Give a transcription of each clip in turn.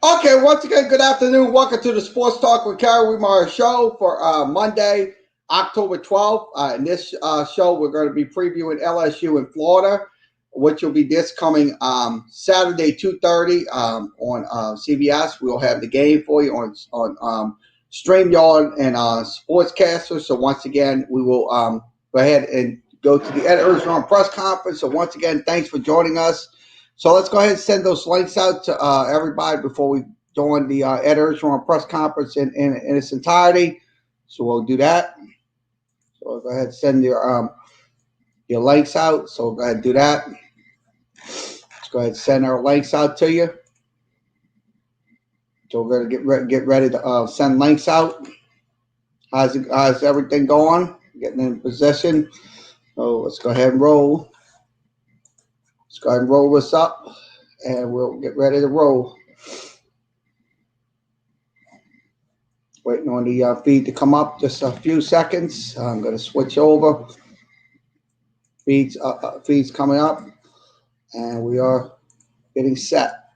Okay, once again, good afternoon. Welcome to the Sports Talk with Kerry Wehmeyer show for Monday, October 12th. In this show, we're going to be previewing LSU in Florida, which will be this coming Saturday, 2:30 on CBS. We'll have the game for you on StreamYard and Sportscaster. So once again, we will go ahead and go to the editors' room press conference. So once again, thanks for joining us. So let's go ahead and send those links out to everybody before we join the editors room press conference in its entirety. So we'll do that. So we'll go ahead and send your links out. So we'll go ahead and do that. Let's go ahead and send our links out to you. So we're going to get ready to send links out. How's everything going? Getting in position. So let's go ahead and roll. Let's go ahead and roll this up, and we'll get ready to roll. Waiting on the feed to come up. Just a few seconds. I'm going to switch over. Feeds coming up, and we are getting set.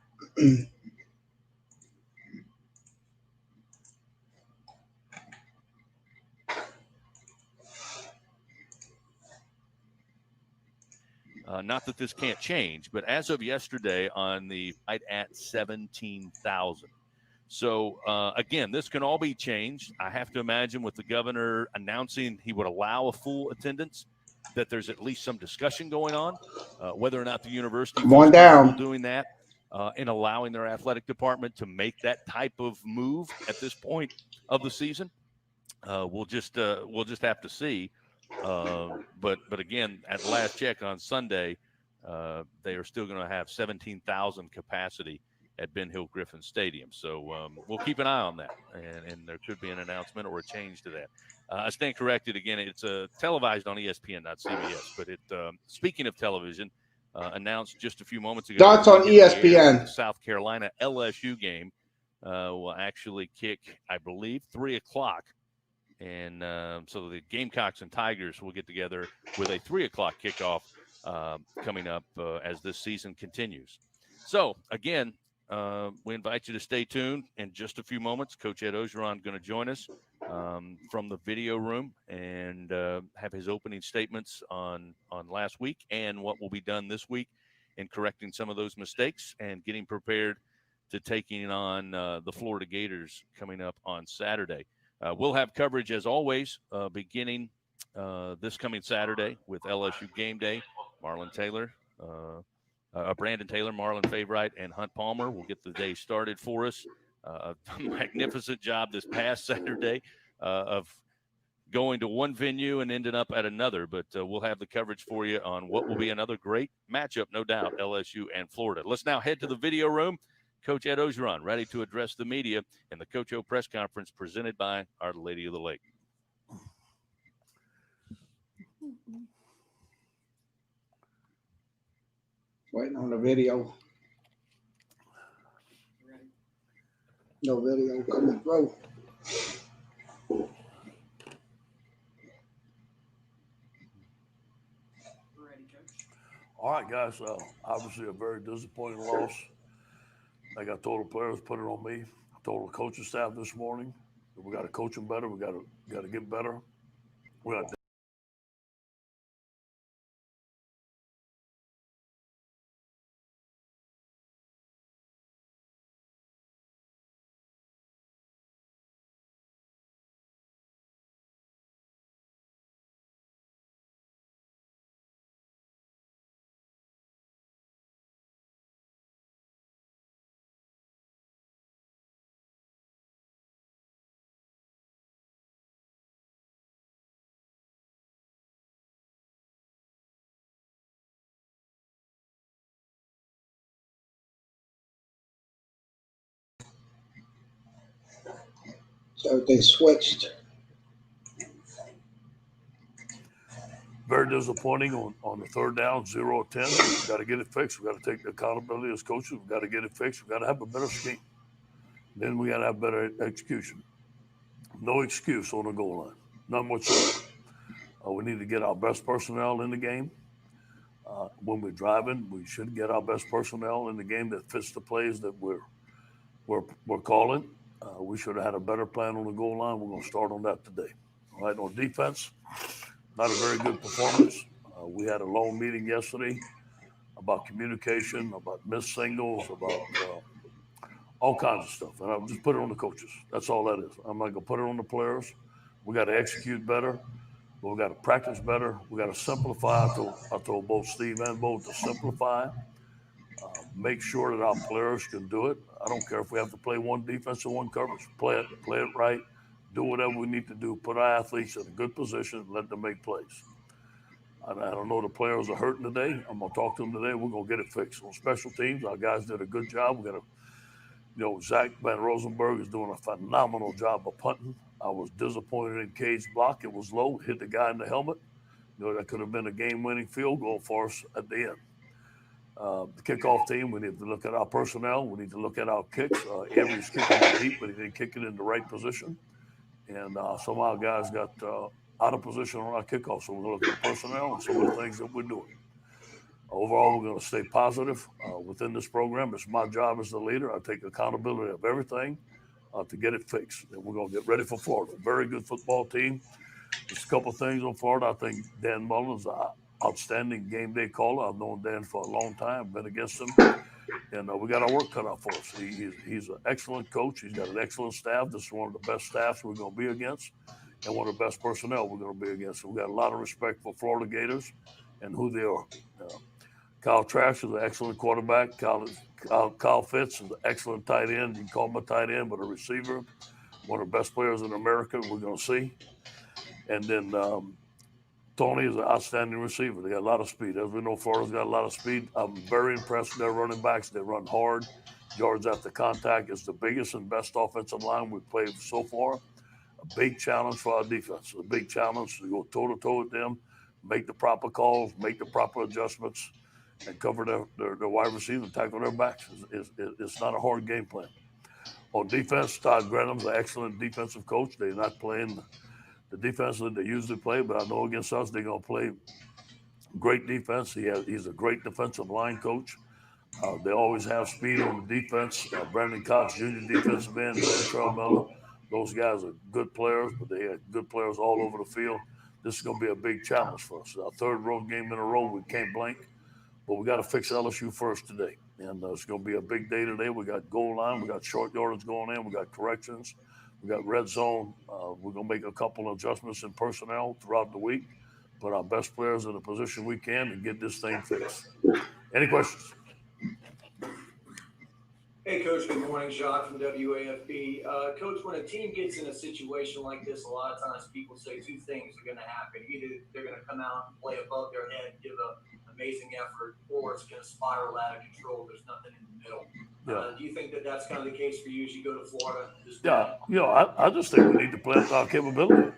Not that this can't change, but as of yesterday on the right at 17,000. So, again, this can all be changed. I have to imagine with the governor announcing he would allow a full attendance, that there's at least some discussion going on, whether or not the university feels comfortable doing that and allowing their athletic department to make that type of move at this point of the season. We'll just have to see. But again, at last check on Sunday, they are still going to have 17,000 capacity at Ben Hill Griffin Stadium. So we'll keep an eye on that, and there could be an announcement or a change to that. I stand corrected again. It's televised on ESPN, not CBS. But speaking of television, announced just a few moments ago. That's on ESPN. The South Carolina LSU game will actually kick, I believe, 3:00. And so the Gamecocks and Tigers will get together with a 3:00 kickoff coming up as this season continues. So, again, we invite you to stay tuned. In just a few moments, Coach Ed Ogeron going to join us from the video room and have his opening statements on last week and what will be done this week in correcting some of those mistakes and getting prepared to taking on the Florida Gators coming up on Saturday. We'll have coverage, as always, beginning this coming Saturday with LSU Game Day. Marlon Taylor, Brandon Taylor, Marlon Favorite, and Hunt Palmer will get the day started for us. A magnificent job this past Saturday of going to one venue and ending up at another. But we'll have the coverage for you on what will be another great matchup, no doubt, LSU and Florida. Let's now head to the video room. Coach Ed Ogeron ready to address the media in the Coach O press conference presented by Our Lady of the Lake. Waiting on the video. No video coming through. All right, guys. Obviously, a very disappointing loss. Like I told the players, put it on me. I told the coaching staff this morning that we got to coach them better. We got to get better. We got. So everything switched. Very disappointing on the third down, 0 of 10. We got to get it fixed. We got to take the accountability as coaches. We got to get it fixed. We got to have a better scheme. Then we got to have better execution. No excuse on the goal line, none whatsoever. We need to get our best personnel in the game. When we're driving, we should get our best personnel in the game that fits the plays that we're we're calling. We should have had a better plan on the goal line. We're going to start on that today. All right, on defense, not a very good performance. We had a long meeting yesterday about communication, about missed singles, about all kinds of stuff. And I'll just put it on the coaches. That's all that is. I'm not going to put it on the players. We got to execute better, but we got to practice better. We got to simplify. I told both Steve and Bo to simplify. Make sure that our players can do it. I don't care if we have to play one defense and one coverage. Play it right. Do whatever we need to do. Put our athletes in a good position and let them make plays. I don't know the players are hurting today. I'm going to talk to them today. We're going to get it fixed. On special teams, our guys did a good job. We got to, Zach Van Rosenberg is doing a phenomenal job of punting. I was disappointed in Cade's block. It was low, hit the guy in the helmet. That could have been a game-winning field goal for us at the end. The kickoff team, we need to look at our personnel. We need to look at our kicks. Avery's kicking it deep, but he didn't kick it in the right position. And some of our guys got out of position on our kickoff. So we're going to look at the personnel and some of the things that we're doing. Overall, we're going to stay positive within this program. It's my job as the leader. I take accountability of everything to get it fixed. And we're going to get ready for Florida. Very good football team. There's a couple of things on Florida. I think Dan Mullen's outstanding game day caller. I've known Dan for a long time, been against him. And we got our work cut out for us. He's an excellent coach. He's got an excellent staff. This is one of the best staffs we're going to be against and one of the best personnel we're going to be against. So we got a lot of respect for Florida Gators and who they are. Kyle Trask is an excellent quarterback. Kyle Fitz is an excellent tight end. You can call him a tight end, but a receiver. One of the best players in America we're going to see. And then Tony is an outstanding receiver. They got a lot of speed. As we know, Florida's got a lot of speed. I'm very impressed with their running backs. They run hard. Yards after contact is the biggest and best offensive line we've played so far. A big challenge for our defense. A big challenge to go toe-to-toe with them, make the proper calls, make the proper adjustments, and cover their wide receiver and tackle their backs. It's not a hard game plan. On defense, Todd Grenham's an excellent defensive coach. They're not playing the defense that they usually play, but I know against us they're going to play great defense. He's a great defensive line coach. They always have speed on the defense. Brandon Cox, junior defensive end, Latrell Miller. Those guys are good players, but they have good players all over the field. This is going to be a big challenge for us. Our third road game in a row, we can't blink, but we got to fix LSU first today. And it's going to be a big day today. We got goal line, we got short yardage going in, we got corrections. We got red zone. We're going to make a couple of adjustments in personnel throughout the week, put our best players in the position we can and get this thing fixed. Any questions? Hey, Coach. Good morning. Jacques from WAFB. Coach, when a team gets in a situation like this, a lot of times people say two things are going to happen. Either they're going to come out and play above their head, give an amazing effort, or it's going to spiral out of control. There's nothing in the middle. Do you think that that's kind of the case for you as you go to Florida? I just think we need to play up to our capability.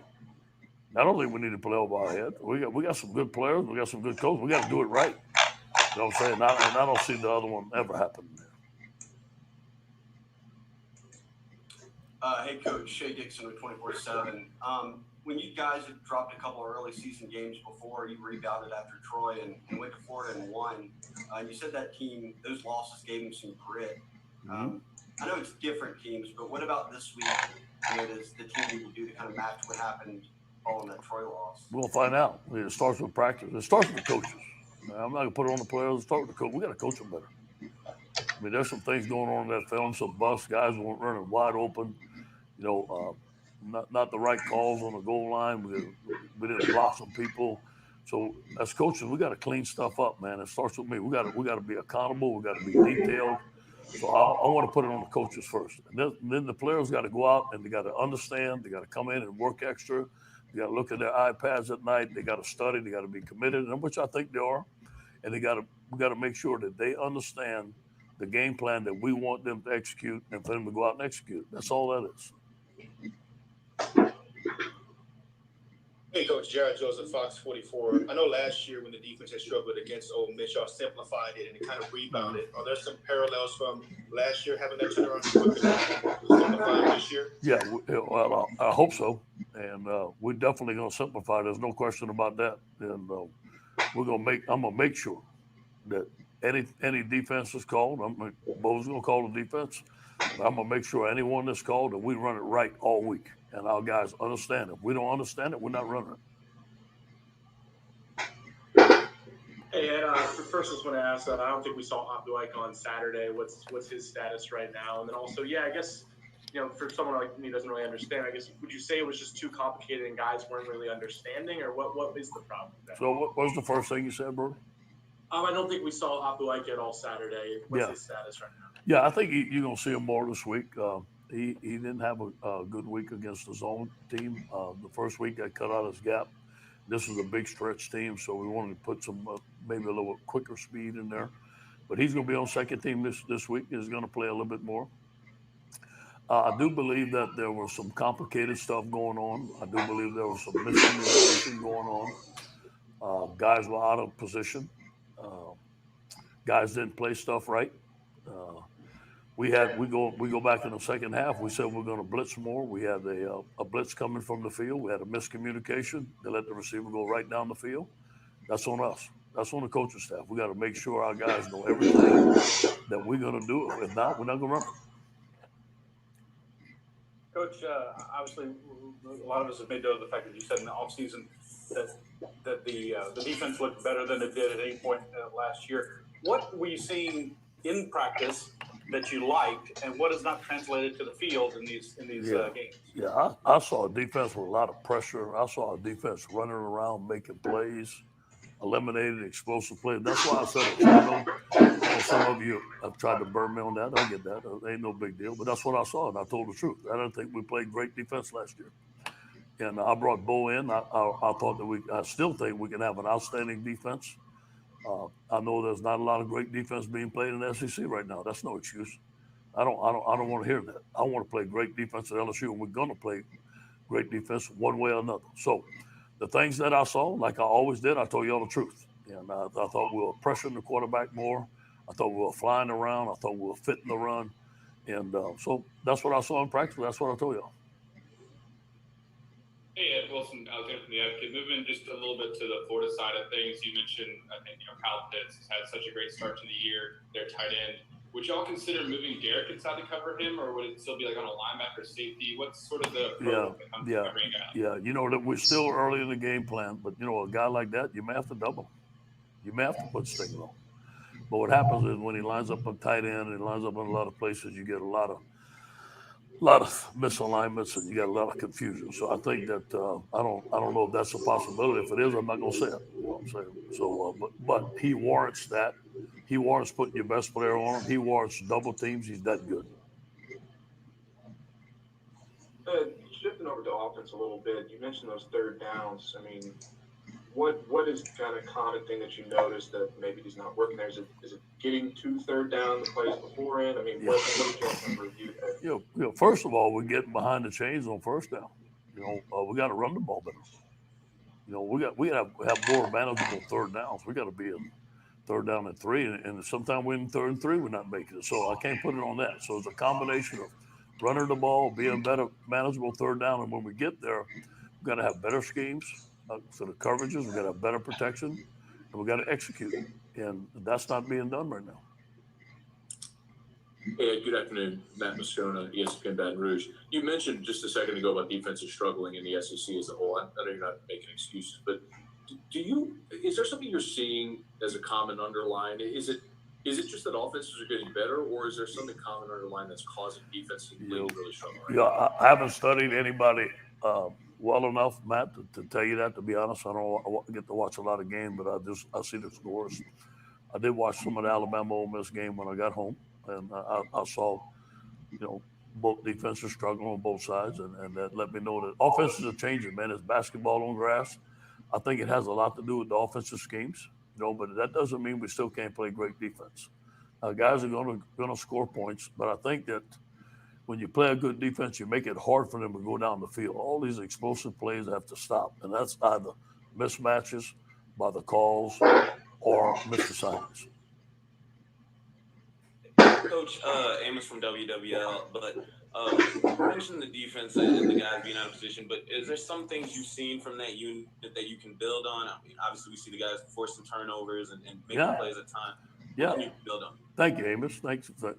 I don't think we need to play over our head. We got some good players. We got some good coaches. We got to do it right. You know what I'm saying? And I don't see the other one ever happening there. Hey, Coach. Shea Dixon with 24/7. When you guys had dropped a couple of early season games before, you rebounded after Troy and went to Florida and won. And you said that team, those losses gave them some grit. I know it's different teams, but what about this week? Does the team need to do to kind of match what happened following that Troy loss? We'll find out. It starts with practice. It starts with the coaches. I'm not going to put it on the players. It starts with the coach. We got to coach them better. I mean, there's some things going on in that film. Some bust guys weren't running wide open. Not the right calls on the goal line. We didn't block some people. So as coaches, we got to clean stuff up, man. It starts with me. We got to be accountable. We got to be detailed. So I want to put it on the coaches first. And then the players got to go out and they got to understand. They got to come in and work extra. They got to look at their iPads at night. They got to study. They got to be committed, which I think they are. And we got to make sure that they understand the game plan that we want them to execute and for them to go out and execute. That's all that is. Hey, Coach Jared Joseph, Fox 44. I know last year when the defense had struggled against Ole Miss, y'all simplified it and it kind of rebounded. Are there some parallels from last year having that turnaround simplified this year? Yeah, well, I hope so. And we're definitely going to simplify. There's no question about that. And I'm going to make sure that any defense is called. Bo's going to call the defense. But I'm going to make sure anyone that's called that we run it right all week. And our guys understand it. If we don't understand it, we're not running it. Hey, Ed, first I just want to ask, I don't think we saw Abduik on Saturday. What's his status right now? And then also, I guess, for someone like me who doesn't really understand, I guess, would you say it was just too complicated and guys weren't really understanding, or what is the problem with that? So what was the first thing you said, bro? I don't think we saw Abduik at all Saturday. What's his status right now? Yeah, I think you're going to see him more this week. He didn't have a good week against the zone team. The first week I cut out his gap. This was a big stretch team, so we wanted to put some maybe a little quicker speed in there. But he's going to be on second team this week. He's going to play a little bit more. I do believe that there was some complicated stuff going on. I do believe there was some miscommunication going on. Guys were out of position. Guys didn't play stuff right. We go back in the second half. We said we're going to blitz more. We had a blitz coming from the field. We had a miscommunication. They let the receiver go right down the field. That's on us. That's on the coaching staff. We got to make sure our guys know everything that we're going to do. If not, we're not going to run it. Coach, obviously, a lot of us have made note of the fact that you said in the offseason that the defense looked better than it did at any point last year. What were you seeing in practice that you liked, and what has not translated to the field in these games? Yeah, I saw a defense with a lot of pressure. I saw a defense running around, making plays, eliminating explosive plays. That's why I said it. I know some of you have tried to burn me on that. I get that. It ain't no big deal. But that's what I saw, and I told the truth. I didn't think we played great defense last year. And I brought Bo in. I thought that I still think we can have an outstanding defense. I know there's not a lot of great defense being played in the SEC right now. That's no excuse. I don't want to hear that. I want to play great defense at LSU, and we're going to play great defense one way or another. So the things that I saw, like I always did, I told you all the truth. And I thought we were pressuring the quarterback more. I thought we were flying around. I thought we were fitting the run. And so that's what I saw in practice. That's what I told y'all. Hey, Ed Wilson, Alexander from the Advocate. Moving just a little bit to the Florida side of things, you mentioned, I think, Kyle Pitts has had such a great start to the year, their tight end. Would y'all consider moving Derek inside to cover him, or would it still be like on a linebacker safety? What's sort of the approach that comes to covering a guy? Yeah, that we're still early in the game plan, but, a guy like that, you may have to double him. You may have to put Stigler on. But what happens is when he lines up on tight end and he lines up in a lot of places, you get a lot of misalignments and you got a lot of confusion. So I think that I don't know if that's a possibility. If it is, I'm not going to say it. You know what I'm saying? So, but he warrants that. He warrants putting your best player on him. He warrants double teams. He's that good. Shifting over to offense a little bit, you mentioned those third downs. I mean, what is kind of common thing that you noticed that maybe he's not working there? Is it getting to third down the plays beforehand? I mean, what did you kind of review there? First of all, we're getting behind the chains on first down. We got to run the ball better. We got to have more manageable third downs. We got to be in third down and 3, and sometimes we're in third and 3, we're not making it. So I can't put it on that. So it's a combination of running the ball, being better, manageable third down, and when we get there, we've got to have better schemes for the coverages. We've got to have better protection, and we've got to execute. And that's not being done right now. Hey, good afternoon. Matt Moscona, ESPN Baton Rouge. You mentioned just a second ago about defenses struggling in the SEC as a whole. I know you're not making excuses, but is there something you're seeing as a common underlying? Is it just that offenses are getting better, or is there something common underlying that's causing defenses to really struggle? I haven't studied anybody well enough, Matt, to tell you that. To be honest, I don't get to watch a lot of games, but I see the scores. I did watch some of the Alabama Ole Miss game when I got home, and I saw, both defenses struggling on both sides, and that let me know that offenses are changing, man. It's basketball on grass. I think it has a lot to do with the offensive schemes, but that doesn't mean we still can't play great defense. Guys are going to score points, but I think that when you play a good defense, you make it hard for them to go down the field. All these explosive plays have to stop, and that's either mismatches by the calls or missed assignments. Coach, Amos from WWL, but you mentioned the defense and the guys being out of position, but is there some things you've seen from that unit that you can build on? I mean, obviously we see the guys force some turnovers and make plays at times. Yeah. Can you build on? Thank you, Amos. Thanks for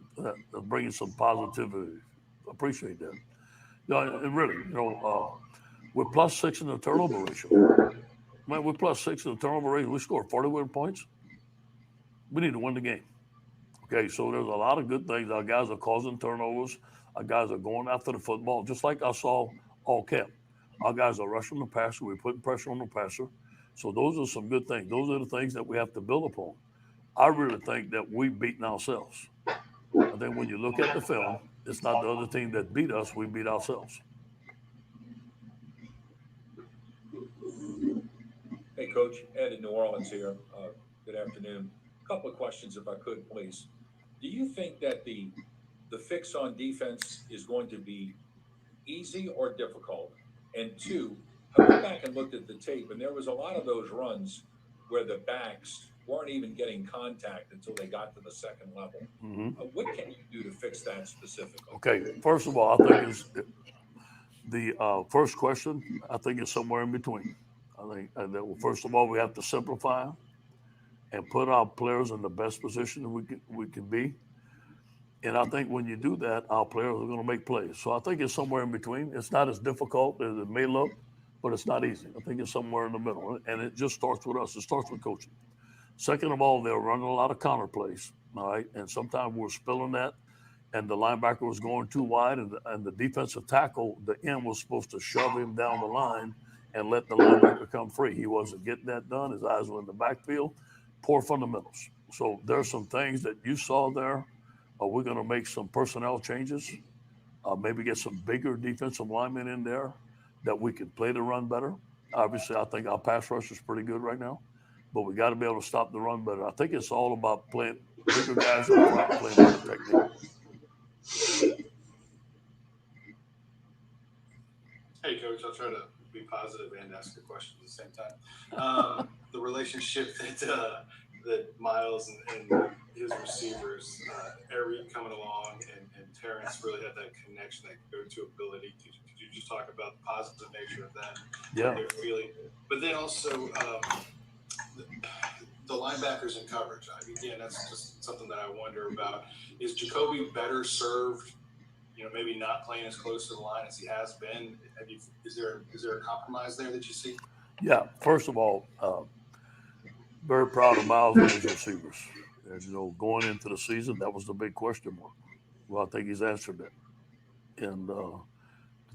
bringing some positivity. Appreciate that. And really, we're +6 in the turnover ratio. Man, we're +6 in the turnover ratio. We scored 41 points. We need to win the game. Okay, so there's a lot of good things. Our guys are causing turnovers. Our guys are going after the football, just like I saw all camp. Our guys are rushing the passer. We're putting pressure on the passer. So those are some good things. Those are the things that we have to build upon. I really think that we've beaten ourselves. I think when you look at the film, it's not the other team that beat us. We beat ourselves. Hey, Coach. Ed in New Orleans here. Good afternoon. A couple of questions, if I could, please. Do you think that the fix on defense is going to be easy or difficult? And two, I went back and looked at the tape, and there was a lot of those runs where the backs weren't even getting contact until they got to the second level. Mm-hmm. What can you do to fix that specifically? Okay, first of all, I think it's the first question. I think it's somewhere in between. I think that first of all, we have to simplify and put our players in the best position that we can be. And I think when you do that, our players are going to make plays. So I think it's somewhere in between. It's not as difficult as it may look, but it's not easy. I think it's somewhere in the middle. And it just starts with us. It starts with coaching. Second of all, they're running a lot of counter plays, all right? And sometimes we're spilling that, and the linebacker was going too wide, and the defensive tackle, the end, was supposed to shove him down the line and let the linebacker come free. He wasn't getting that done. His eyes were in the backfield. Poor fundamentals. So there's some things that you saw there. We're going to make some personnel changes, maybe get some bigger defensive linemen in there that we can play the run better. Obviously, I think our pass rush is pretty good right now, but we got to be able to stop the run better. I think it's all about playing bigger guys up front, playing better technique. Hey, Coach, I'll try to be positive and ask a question at the same time. The relationship that Miles and his receivers, Eric coming along, and Terrence really had that connection, that go-to ability. Could you just talk about the positive nature of that? Yeah. Their feeling, but then also the linebackers in coverage. Again, that's just something that I wonder about. Is Jacoby better served? Maybe not playing as close to the line as he has been. Is there a compromise there that you see? Yeah. First of all, very proud of Miles and his receivers. And, going into the season, that was the big question mark. Well, I think he's answered that. And the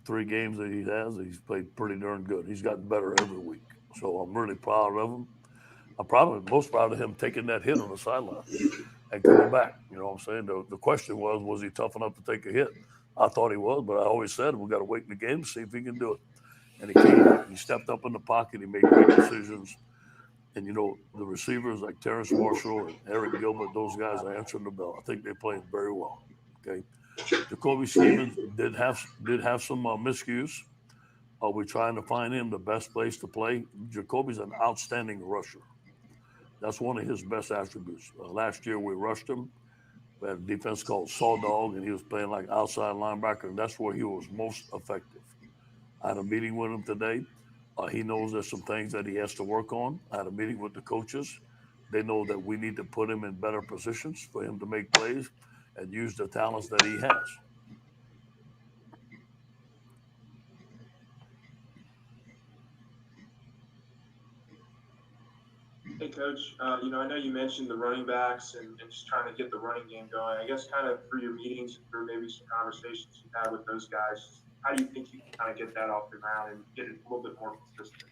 3 games that he has, he's played pretty darn good. He's gotten better every week. So I'm really proud of him. I'm most proud of him taking that hit on the sideline and coming back. You know what I'm saying? The question was he tough enough to take a hit? I thought he was, but I always said we got to wait in the game to see if he can do it. And he came. He stepped up in the pocket. He made great decisions. And, the receivers like Terrence Marshall and Eric Gilbert, those guys are answering the bell. I think they're playing very well. Okay. Jacoby Stevens did have some miscues. We're trying to find him the best place to play. Jacoby's an outstanding rusher. That's one of his best attributes. Last year we rushed him. We had a defense called Saw Dog, and he was playing like outside linebacker, and that's where he was most effective. I had a meeting with him today. He knows there's some things that he has to work on. I had a meeting with the coaches. They know that we need to put him in better positions for him to make plays and use the talents that he has. Hey, Coach. I know you mentioned the running backs and just trying to get the running game going. I guess kind of through your meetings, through maybe some conversations you had with those guys, how do you think you can kind of get that off the ground and get it a little bit more consistent?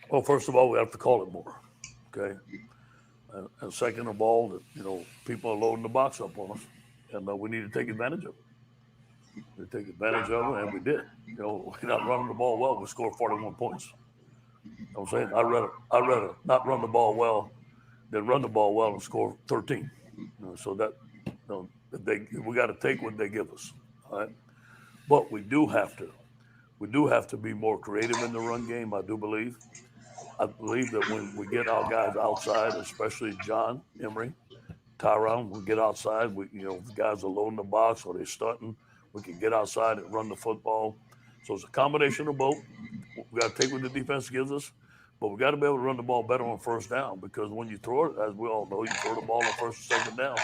Well, first of all, we have to call it more, okay? And second of all, that people are loading the box up on us, and we need to take advantage of it. We take advantage of it, and we did. We're not running the ball well. We scored 41 points. You know what I'm saying? I'd rather not run the ball well than run the ball well and score 13. So that we got to take what they give us. All right, but we do have to be more creative in the run game. I believe that when we get our guys outside, especially John Emery, Tyron, we get outside. The guys are loading the box or they're stunting. We can get outside and run the football. So it's a combination of both. We got to take what the defense gives us, But we got to be able to run the ball better on first down, because when you throw it, as we all know, you throw the ball on first and second down,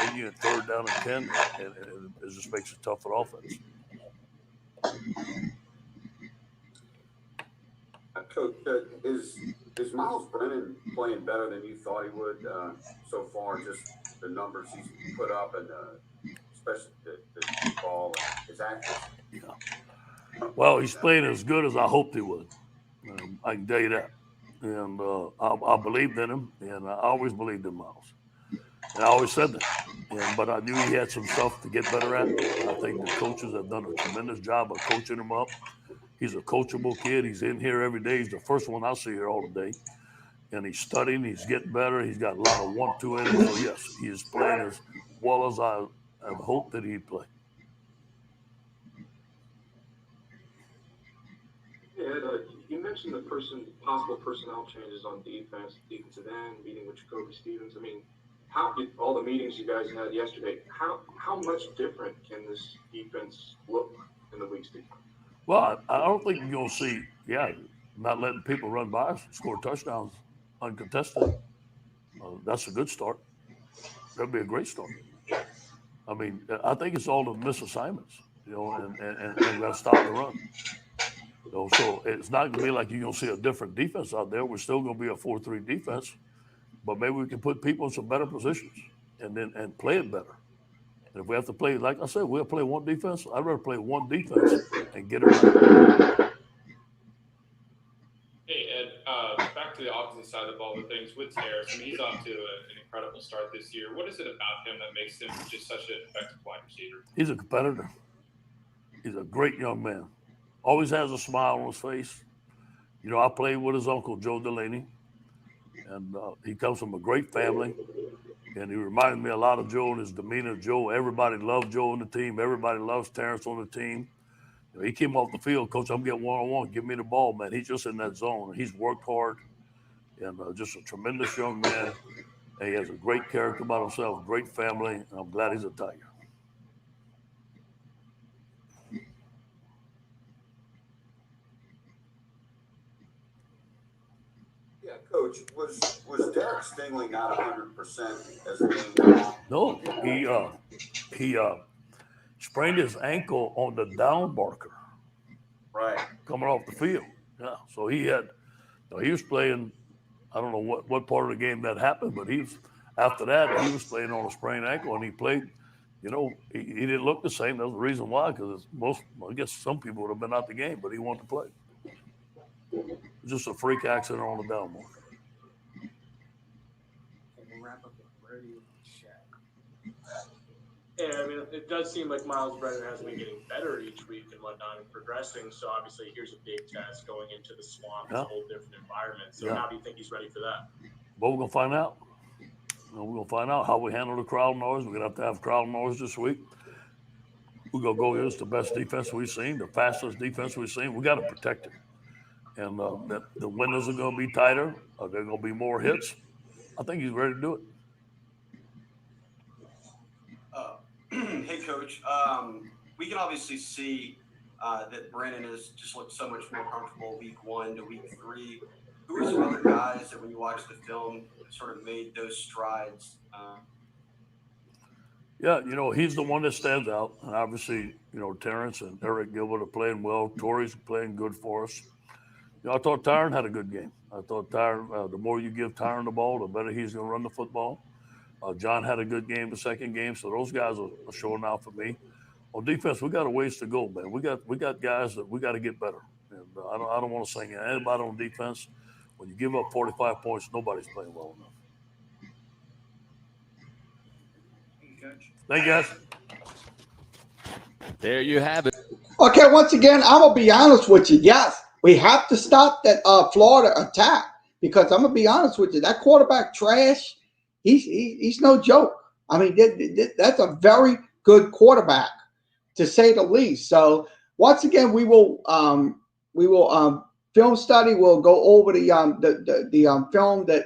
then you get third down and 10, and it just makes it tough for offense. Coach, is Miles Brennan playing better than you thought he would so far? Just the numbers he's put up, and especially the ball and his accuracy. Yeah. Well, he's playing as good as I hoped he would. I can tell you that. And I believed in him, and I always believed in Miles. And I always said that. But I knew he had some stuff to get better at. I think the coaches have done a tremendous job of coaching him up. He's a coachable kid. He's in here every day. He's the first one I see here all day. And he's studying. He's getting better. He's got a lot of 1-2 in him. So, yes, he is playing as well as I have hoped that he'd play. Yeah, you mentioned the possible personnel changes on defensive end, meeting with Jacoby Stevens. I mean, all the meetings you guys had yesterday, how much different can this defense look in the weeks to come? Well, I don't think you're going to see, not letting people run by us, score touchdowns uncontested. That's a good start. That'd be a great start. I mean, I think it's all the misassignments, and we got to stop the run. So it's not going to be like you're going to see a different defense out there. We're still going to be a 4-3 defense, but maybe we can put people in some better positions and play it better. And if we have to play, like I said, we'll play one defense. I'd rather play one defense and get it right. Hey, Ed, back to the opposite side of the ball with things with Harris. I mean, he's off to an incredible start this year. What is it about him that makes him just such an effective wide receiver? He's a competitor. He's a great young man. Always has a smile on his face. I played with his uncle, Joe Delaney, and he comes from a great family. And he reminded me a lot of Joe and his demeanor. Joe, everybody loved Joe on the team. Everybody loves Terrence on the team. He came off the field, Coach, I'm getting one-on-one. Give me the ball, man. He's just in that zone. He's worked hard and just a tremendous young man. And he has a great character about himself, great family, and I'm glad he's a Tiger. Yeah, Coach, was Derek Stingley not 100% as a game? No, he sprained his ankle on the down marker. Right. Coming off the field. Yeah. So he was playing, I don't know what part of the game that happened, but after that, he was playing on a sprained ankle, and he played, he didn't look the same. That's the reason why, because I guess some people would have been out the game, but he wanted to play. It was just a freak accident on the down marker. Yeah, I mean, it does seem like Miles Brennan has been getting better each week and whatnot and progressing. So obviously, here's a big test going into the swamp. It's a whole different environment. So how do you think he's ready for that? Well, we're going to find out. We're going to find out how we handle the crowd noise. We're going to have crowd noise this week. We're going to go against the best defense we've seen, the fastest defense we've seen. We got to protect it. And the windows are going to be tighter. There are going to be more hits. I think he's ready to do it. Hey, Coach. We can obviously see that Brennan has just looked so much more comfortable week 1 to week 3. Who are some other guys that when you watch the film sort of made those strides? Yeah, he's the one that stands out. And obviously, Terrence and Eric Gilbert are playing well. Torrey's playing good for us. I thought Tyron had a good game. I thought Tyron, the more you give Tyron the ball, the better he's going to run the football. John had a good game the second game, so those guys are showing out for me. On defense, we got a ways to go, man. We got guys that we got to get better. And I don't want to sing anybody on defense. When you give up 45 points, nobody's playing well enough. Thank you, guys. There you have it. Okay, once again, I'm going to be honest with you. Yes, we have to stop that Florida attack because I'm going to be honest with you. That quarterback trash, he's no joke. I mean, that's a very good quarterback, to say the least. So once again, we will film study. We'll go over the film that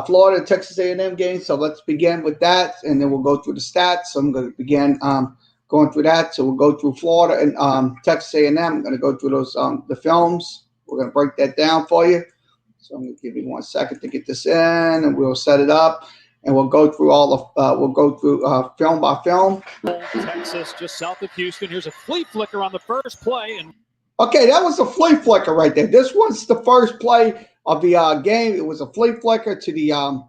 Florida Texas A&M game. So let's begin with that, and then we'll go through the stats. So I'm going to begin going through that. So we'll go through Florida and Texas A&M. I'm going to go through those the films. We're going to break that down for you. So I'm going to give you 1 second to get this in, and we'll set it up, and we'll go through film by film. Texas, just south of Houston. Here's a flea flicker on the first play, and okay, that was a flea flicker right there. This was the first play of the game. It was a flea flicker to the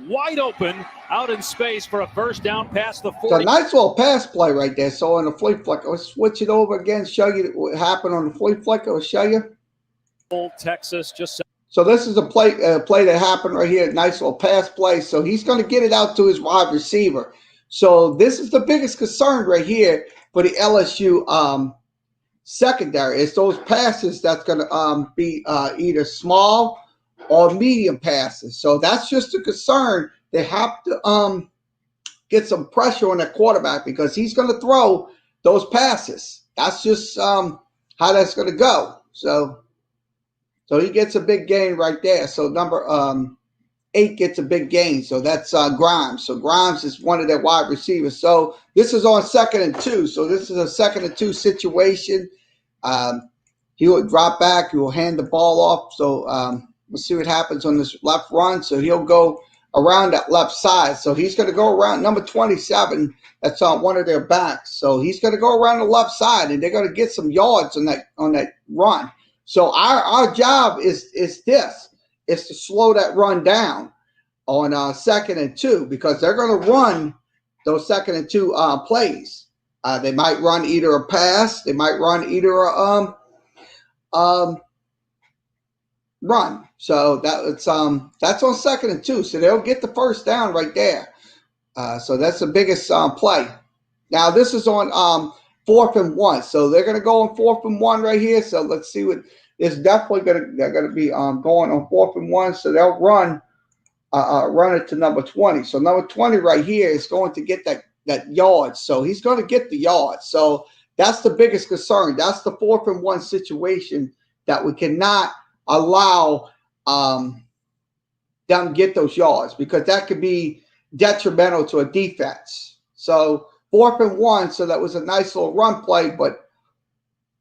wide open out in space for a first down past the 40. So nice little pass play right there. So on the flea flicker, let's switch it over again, show you what happened on the flea flicker. I'll show you. Texas just. So this is a play that happened right here. Nice little pass play. So he's going to get it out to his wide receiver. So this is the biggest concern right here for the LSU secondary. It's those passes that's going to be either small or medium passes. So that's just a concern. They have to get some pressure on that quarterback because he's going to throw those passes. That's just how that's going to go. So he gets a big gain right there. So number 8 gets a big gain. So that's Grimes. So Grimes is one of their wide receivers. So this is on 2nd and 2. So this is a 2nd and 2 situation. He will drop back. He will hand the ball off. So we'll see what happens on this left run. So he'll go around that left side. So he's going to go around number 27. That's on one of their backs. So he's going to go around the left side, and they're going to get some yards on that run. So our job is to slow that run down on 2nd and 2 because they're going to run those 2nd and 2 plays. They might run either a pass, they might run either a run. So that's on 2nd and 2. So they'll get the first down right there. So that's the biggest play. Now this is on 4th and 1. So they're going to go on 4th and 1 right here. So let's see what it's definitely they're going to be going on 4th and 1. So they'll run it to number 20. So number 20 right here is going to get that yard. So he's going to get the yard. So that's the biggest concern. That's the 4th and 1 situation that we cannot allow them to get those yards because that could be detrimental to a defense. So 4th and 1. So that was a nice little run play, but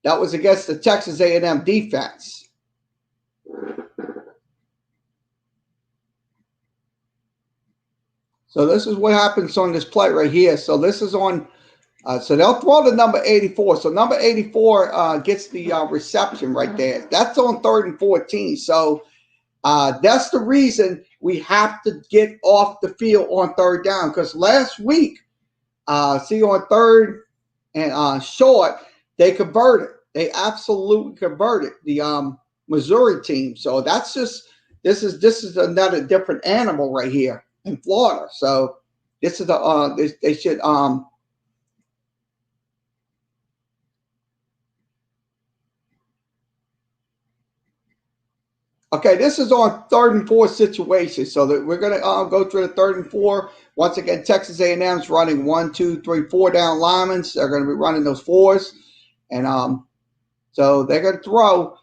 that was against the Texas A&M defense. So this is what happens on this play right here. So this is on, so they'll throw the number 84. So number 84 gets the reception right there. That's on 3rd and 14. So that's the reason we have to get off the field on 3rd down because last week, on 3rd and short, they converted. They absolutely converted the Missouri team. So that's just this is another different animal right here in Florida. So this is they should okay, this is on 3rd and 4 situation. So that we're going to go through the 3rd and 4. Once again, Texas A&M's running 1, 2, 3, 4 down linemen. They're going to be running those 4s. And so they're going to throw.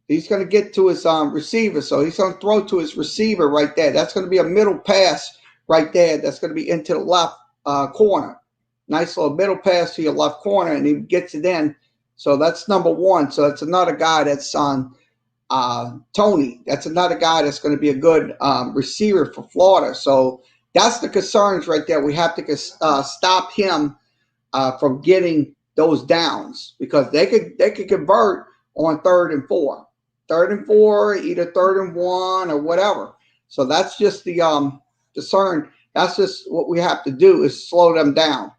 He's going to get to his receiver. So he's going to throw to his receiver right there. That's going to be a middle pass right there. That's going to be into the left corner. Nice little middle pass to your left corner, and he gets it in. So that's number 1. So that's another guy that's on Tony. That's another guy that's going to be a good receiver for Florida. So that's the concerns right there. We have to stop him from getting those downs because they could convert on 3rd and 4. 3rd and 4, either 3rd and 1 or whatever. So that's just the concern. That's just what we have to do is slow them down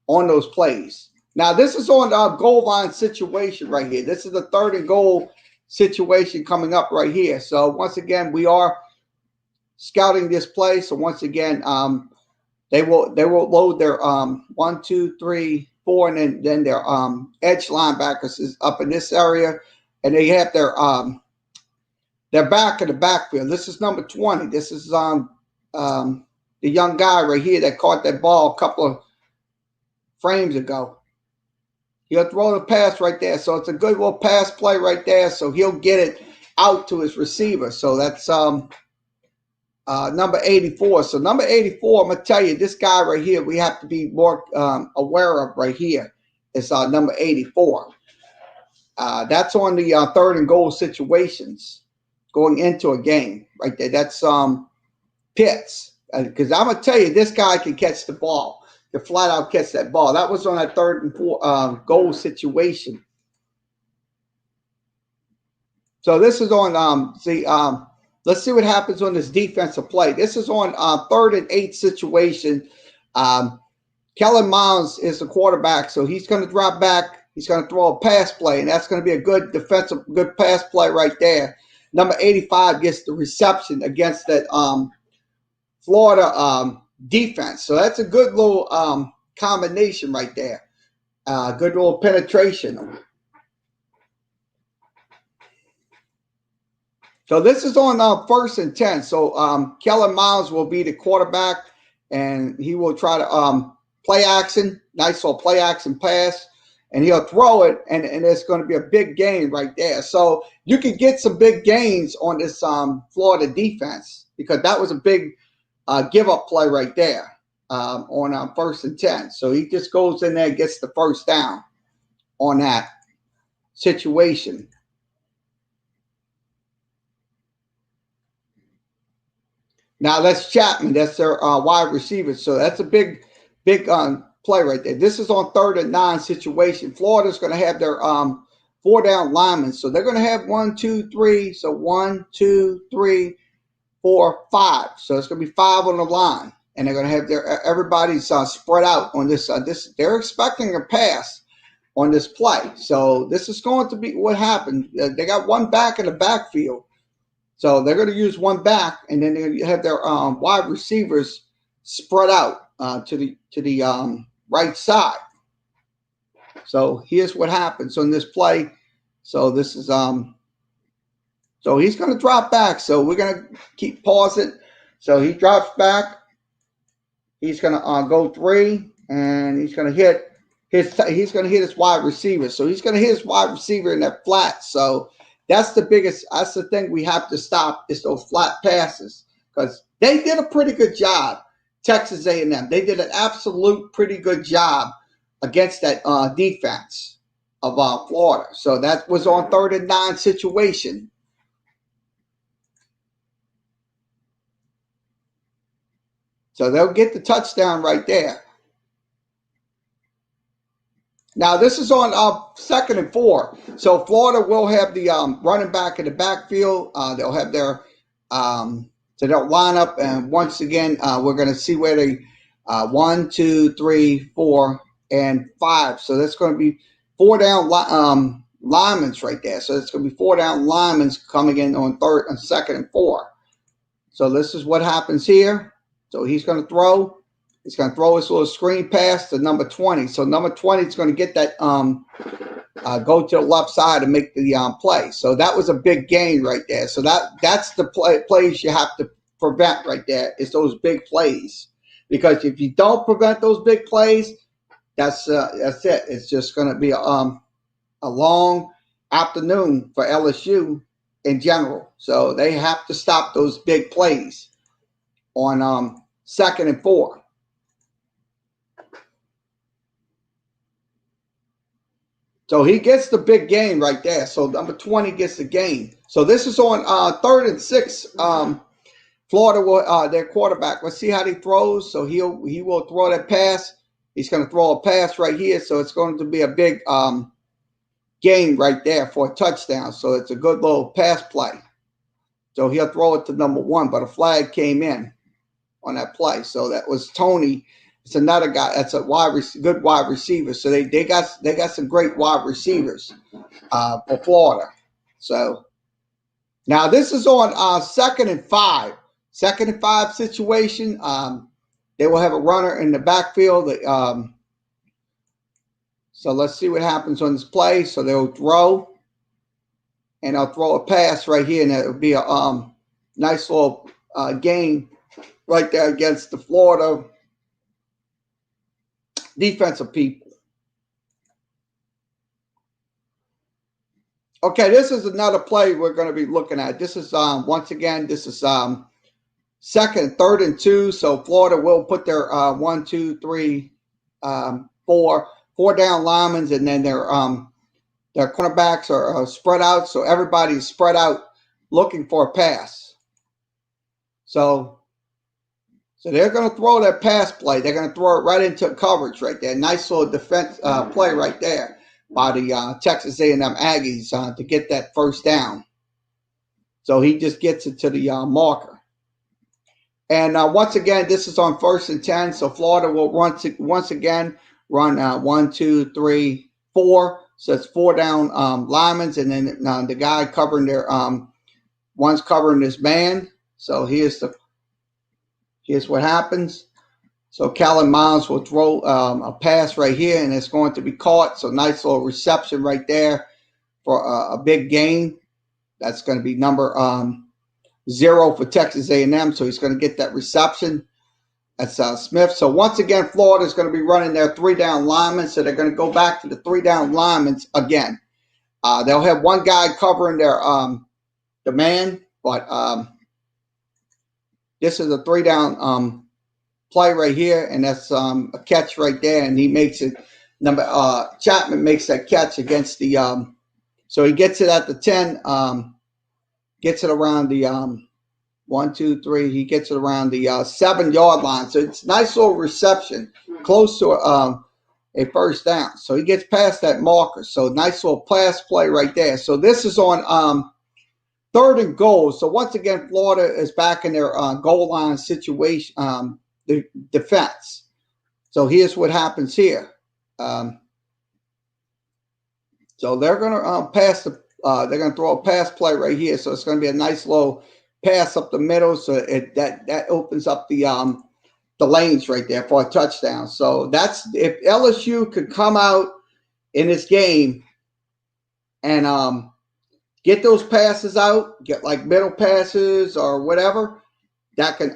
on those plays. Now this is on our goal line situation right here. This is the 3rd and goal situation coming up right here. So once again, we are scouting this play. So once again, they will load their 1, 2, 3, 4, and then their edge linebackers is up in this area, and they have their back in the backfield. This is number 20. This is the young guy right here that caught that ball a couple of frames ago. He'll throw the pass right there. So it's a good little pass play right there. So he'll get it out to his receiver. So that's number 84. So number 84, I'm going to tell you, this guy right here, we have to be more aware of right here. It's number 84. That's on the 3rd and goal situations. going into a game right there. That's Pitts. Because I'm going to tell you, this guy can catch the ball. Can flat out catch that ball. That was on that 3rd and 4 goal situation. So this is on, let's see what happens on this defensive play. This is on 3rd and 8 situation. Kellen Miles is the quarterback, so he's going to drop back. He's going to throw a pass play, and that's going to be a good good pass play right there. Number 85 gets the reception against that Florida defense. So that's a good little combination right there. Good little penetration. So this is on 1st and 10. So Kellen Miles will be the quarterback, and he will try to play action, nice little play action pass, and he'll throw it, and it's going to be a big gain right there. So you can get some big gains on this Florida defense because that was a big give-up play right there on 1st and 10. So he just goes in there and gets the 1st down on that situation. Now that's Chapman. That's their wide receiver. So that's a big play right there. This is on 3rd and 9 situation. Florida's going to have their 4 down linemen. So they're going to have 1, 2, 3. So 1, 2, 3, 4, 5. So it's going to be 5 on the line, and they're going to have everybody's spread out on this. They're expecting a pass on this play. So this is going to be what happened. They got one back in the backfield. So they're going to use one back, and then they're going to have their wide receivers spread out to the right side. So here's what happens on this play. So this is so he's going to drop back. So we're going to keep pausing. So he drops back. He's going to go 3, and he's going to hit his wide receiver. So he's going to hit his wide receiver in that flat. So that's the thing we have to stop is those flat passes because they did a pretty good job. Texas A&M, they did an absolute pretty good job against that defense of Florida. So that was on 3rd and 9 situation. So they'll get the touchdown right there. Now, this is on 2nd and 4. So Florida will have the running back in the backfield. They'll have their so they'll line up. And once again, we're going to see where they 1, 2, 3, 4, and 5. So that's going to be 4 down linemen right there. So it's going to be 4 down linemen coming in on 3rd and 2nd and 4. So this is what happens here. So he's going to throw. He's going to throw his little screen pass to number 20. So number 20 is going to get that go to the left side and make the play. So that was a big gain right there. So that's the plays you have to prevent right there is those big plays. Because if you don't prevent those big plays, that's it. It's just going to be a long afternoon for LSU in general. So they have to stop those big plays on 2nd and 4. So he gets the big gain right there. So number 20 gets the gain. So this is on 3rd and 6. Florida will their quarterback. Let's see how he throws. So he will throw that pass. He's going to throw a pass right here. So it's going to be a big gain right there for a touchdown. So it's a good little pass play. So he'll throw it to number 1, but a flag came in on that play. So that was Tony. It's another guy. That's a good wide receiver. So they got some great wide receivers for Florida. So now this is on 2nd and 5. 2nd and 5 situation. They will have a runner in the backfield. So let's see what happens on this play. So they'll throw, and they'll throw a pass right here, and it'll be a nice little gain right there against the Florida defensive people. Okay, this is another play we're going to be looking at. This is once again, this is 2nd, 3rd and 2. So Florida will put their 1, 2, 3, 4 down linemen, and then their cornerbacks are spread out. So everybody's spread out looking for a pass. So they're going to throw that pass play. They're going to throw it right into coverage right there. Nice little defense play right there by the Texas A&M Aggies to get that first down. So he just gets it to the marker. And once again, this is on 1st and 10. So Florida will once again run 1, 2, 3, 4. So it's 4 down linemen, and then the guy covering their one's covering his man. So here's what happens. So Kellen Miles will throw a pass right here, and it's going to be caught. So nice little reception right there for a big gain. That's going to be number 0 for Texas A&M. So he's going to get that reception. That's Smith. So once again, Florida is going to be running their 3 down linemen. So they're going to go back to the 3 down linemen again. They'll have one guy covering their the man, but this is a 3 down play right here, and that's a catch right there, and he makes it. Chapman makes that catch against the. So he gets it at the 10. Gets it around the 1, 2, 3. He gets it around the 7-yard line. So it's a nice little reception, close to a first down. So he gets past that marker. So nice little pass play right there. So this is on 3rd and goal. So once again, Florida is back in their goal line situation, the defense. So here's what happens here. So they're going to pass the. They're going to throw a pass play right here. So it's going to be a nice low pass up the middle. So that opens up the lanes right there for a touchdown. So that's if LSU could come out in this game and get those passes out, get like middle passes or whatever, that can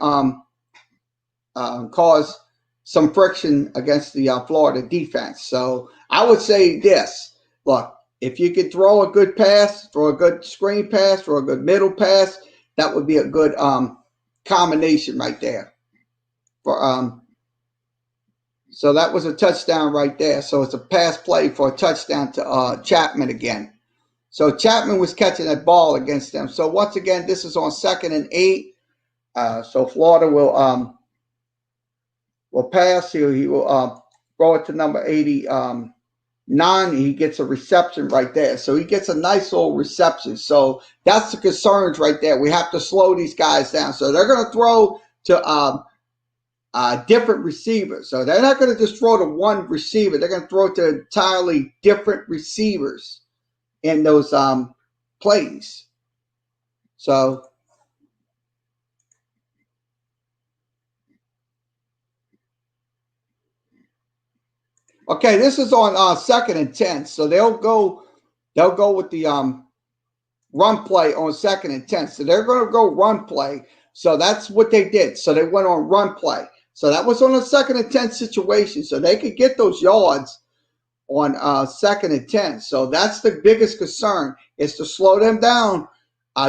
cause some friction against the Florida defense. So I would say this, look, if you could throw a good pass, throw a good screen pass, throw a good middle pass, that would be a good combination right there. For so that was a touchdown right there. So it's a pass play for a touchdown to Chapman again. So Chapman was catching that ball against them. So once again, this is on 2nd and 8. So Florida will pass here. He will throw it to number 89. He gets a reception right there. So he gets a nice little reception. So that's the concerns right there. We have to slow these guys down. So they're going to throw to different receivers. So they're not going to just throw to one receiver. They're going to throw to entirely different receivers in those plays. So okay, this is on 2nd and 10. So they'll go with the run play on 2nd and 10. So they're going to go run play. So that's what they did. So they went on run play. So that was on a 2nd and 10 situation. So they could get those yards on 2nd and 10. So that's the biggest concern, is to slow them down,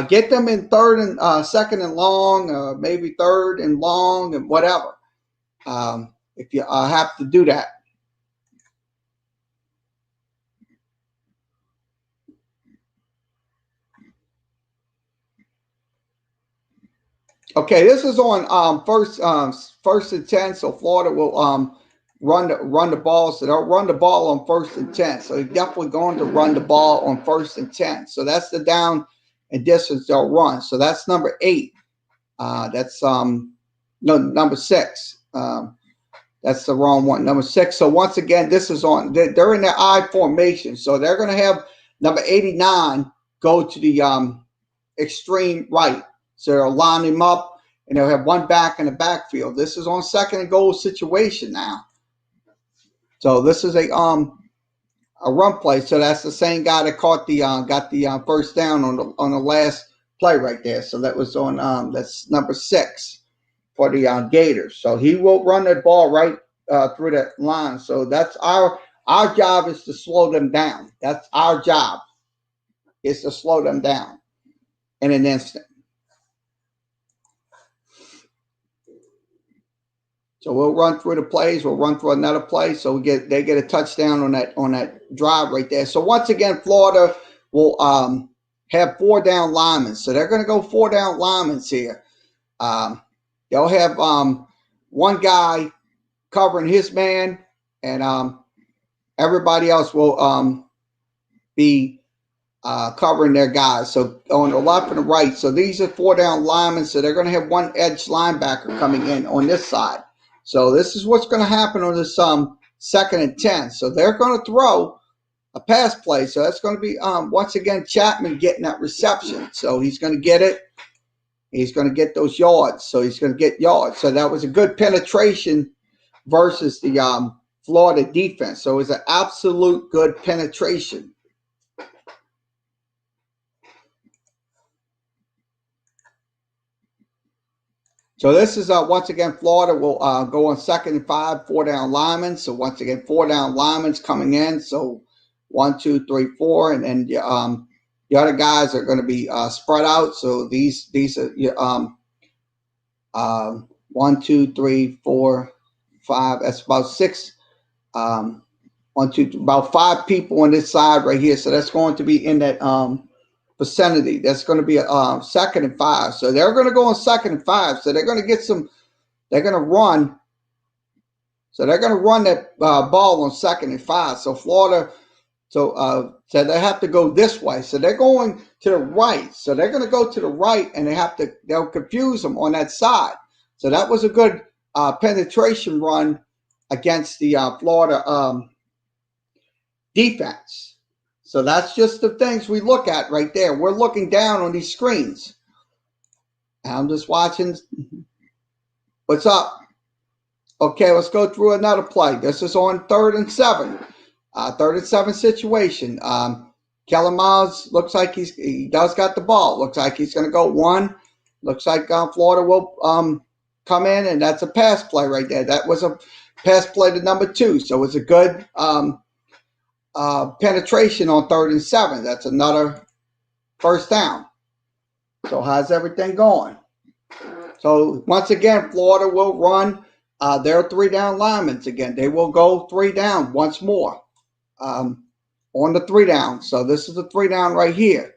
get them in 3rd and 2nd and long, maybe 3rd and long and whatever. If you have to do that. Okay, this is on first and 10. So Florida will run the ball. So they'll run the ball on 1st and 10. So they're definitely going to run the ball on 1st and 10. So that's the down and distance they'll run. So that's number 8. That's number 6. That's the wrong one. Number 6. So once again, this is on. They're in their I formation. So they're going to have number 89 go to the extreme right. So they'll line him up, and they'll have one back in the backfield. This is on 2nd and goal situation now. So this is a run play. So that's the same guy that caught the got the first down on the last play right there. So that was on that's number 6 for the Gators. So he will run that ball right through that line. So that's our job, is to slow them down. That's our job, is to slow them down in an instant. So we'll run through the plays. We'll run through another play. So they get a touchdown on that drive right there. So once again, Florida will have 4 down linemen. So they're going to go 4 down linemen here. They'll have one guy covering his man, and everybody else will be covering their guys. So on the left and the right. So these are 4 down linemen. So they're going to have one edge linebacker coming in on this side. So this is what's going to happen on this 2nd and 10. So they're going to throw a pass play. So that's going to be once again Chapman getting that reception. So he's going to get it. He's going to get those yards. So he's going to get yards. So that was a good penetration versus the Florida defense. So it was an absolute good penetration. So this is once again Florida will go on 2nd and 5, 4 down linemen. So once again 4 down linemen's coming in. So 1, 2, 3, 4, and then the other guys are going to be spread out. So these are 1, 2, 3, 4, 5. That's about 6. 1, 2, about 5 people on this side right here. So that's going to be in that vicinity. That's going to be a 2nd and 5. So they're going to go on 2nd and 5. So they're going to get some. They're going to run. So they're going to run that ball on 2nd and 5. So Florida. So they have to go this way. So they're going to the right. So they're going to go to the right, and they'll confuse them on that side. So that was a good penetration run against the Florida defense. So that's just the things we look at right there. We're looking down on these screens. And I'm just watching. What's up? Okay, let's go through another play. This is on 3rd and 7. 3rd and 7 situation. Kellen Miles looks like he does got the ball. Looks like he's going to go 1. Looks like Florida will come in, and that's a pass play right there. That was a pass play to number 2. So it's a good penetration on 3rd and 7. That's another first down. So how's everything going? So once again, Florida will run their 3 down linemen again. They will go 3 down once more. On the 3 down. So this is the 3 down right here.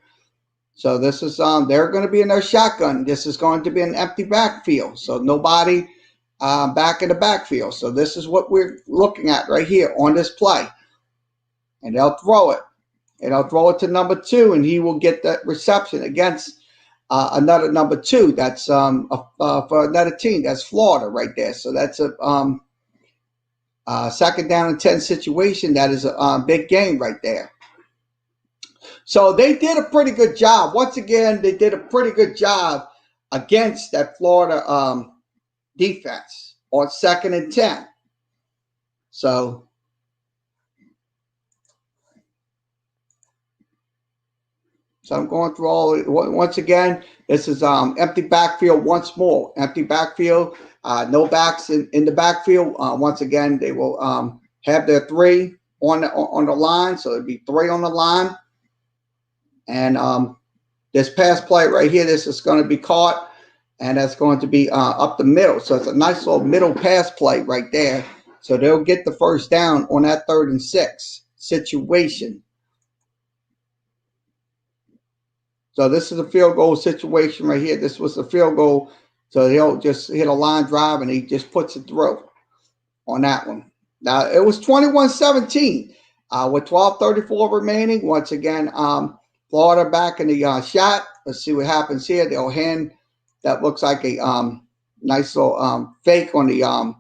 So this is they're going to be in their shotgun. This is going to be an empty backfield. So nobody back in the backfield. So this is what we're looking at right here on this play. And they'll throw it. And they'll throw it to number 2, and he will get that reception against another number 2. That's for another team. That's Florida right there. So that's a 2nd down and 10 situation. That is a big game right there. So they did a pretty good job. Once again, they did a pretty good job against that Florida defense on 2nd and 10. So I'm going through all. Once again, this is empty backfield once more. Empty backfield. No backs in the backfield. Once again, they will have their 3 on the line. So it'd be 3 on the line. And this pass play right here, this is going to be caught, and that's going to be up the middle. So it's a nice little middle pass play right there. So they'll get the first down on that 3rd and 6 situation. So this is a field goal situation right here. This was a field goal. So he'll just hit a line drive, and he just puts it through on that one. Now, it was 21-17 with 12:34 remaining. Once again, Florida back in the shot. Let's see what happens here. They'll hand that looks like a nice little fake on the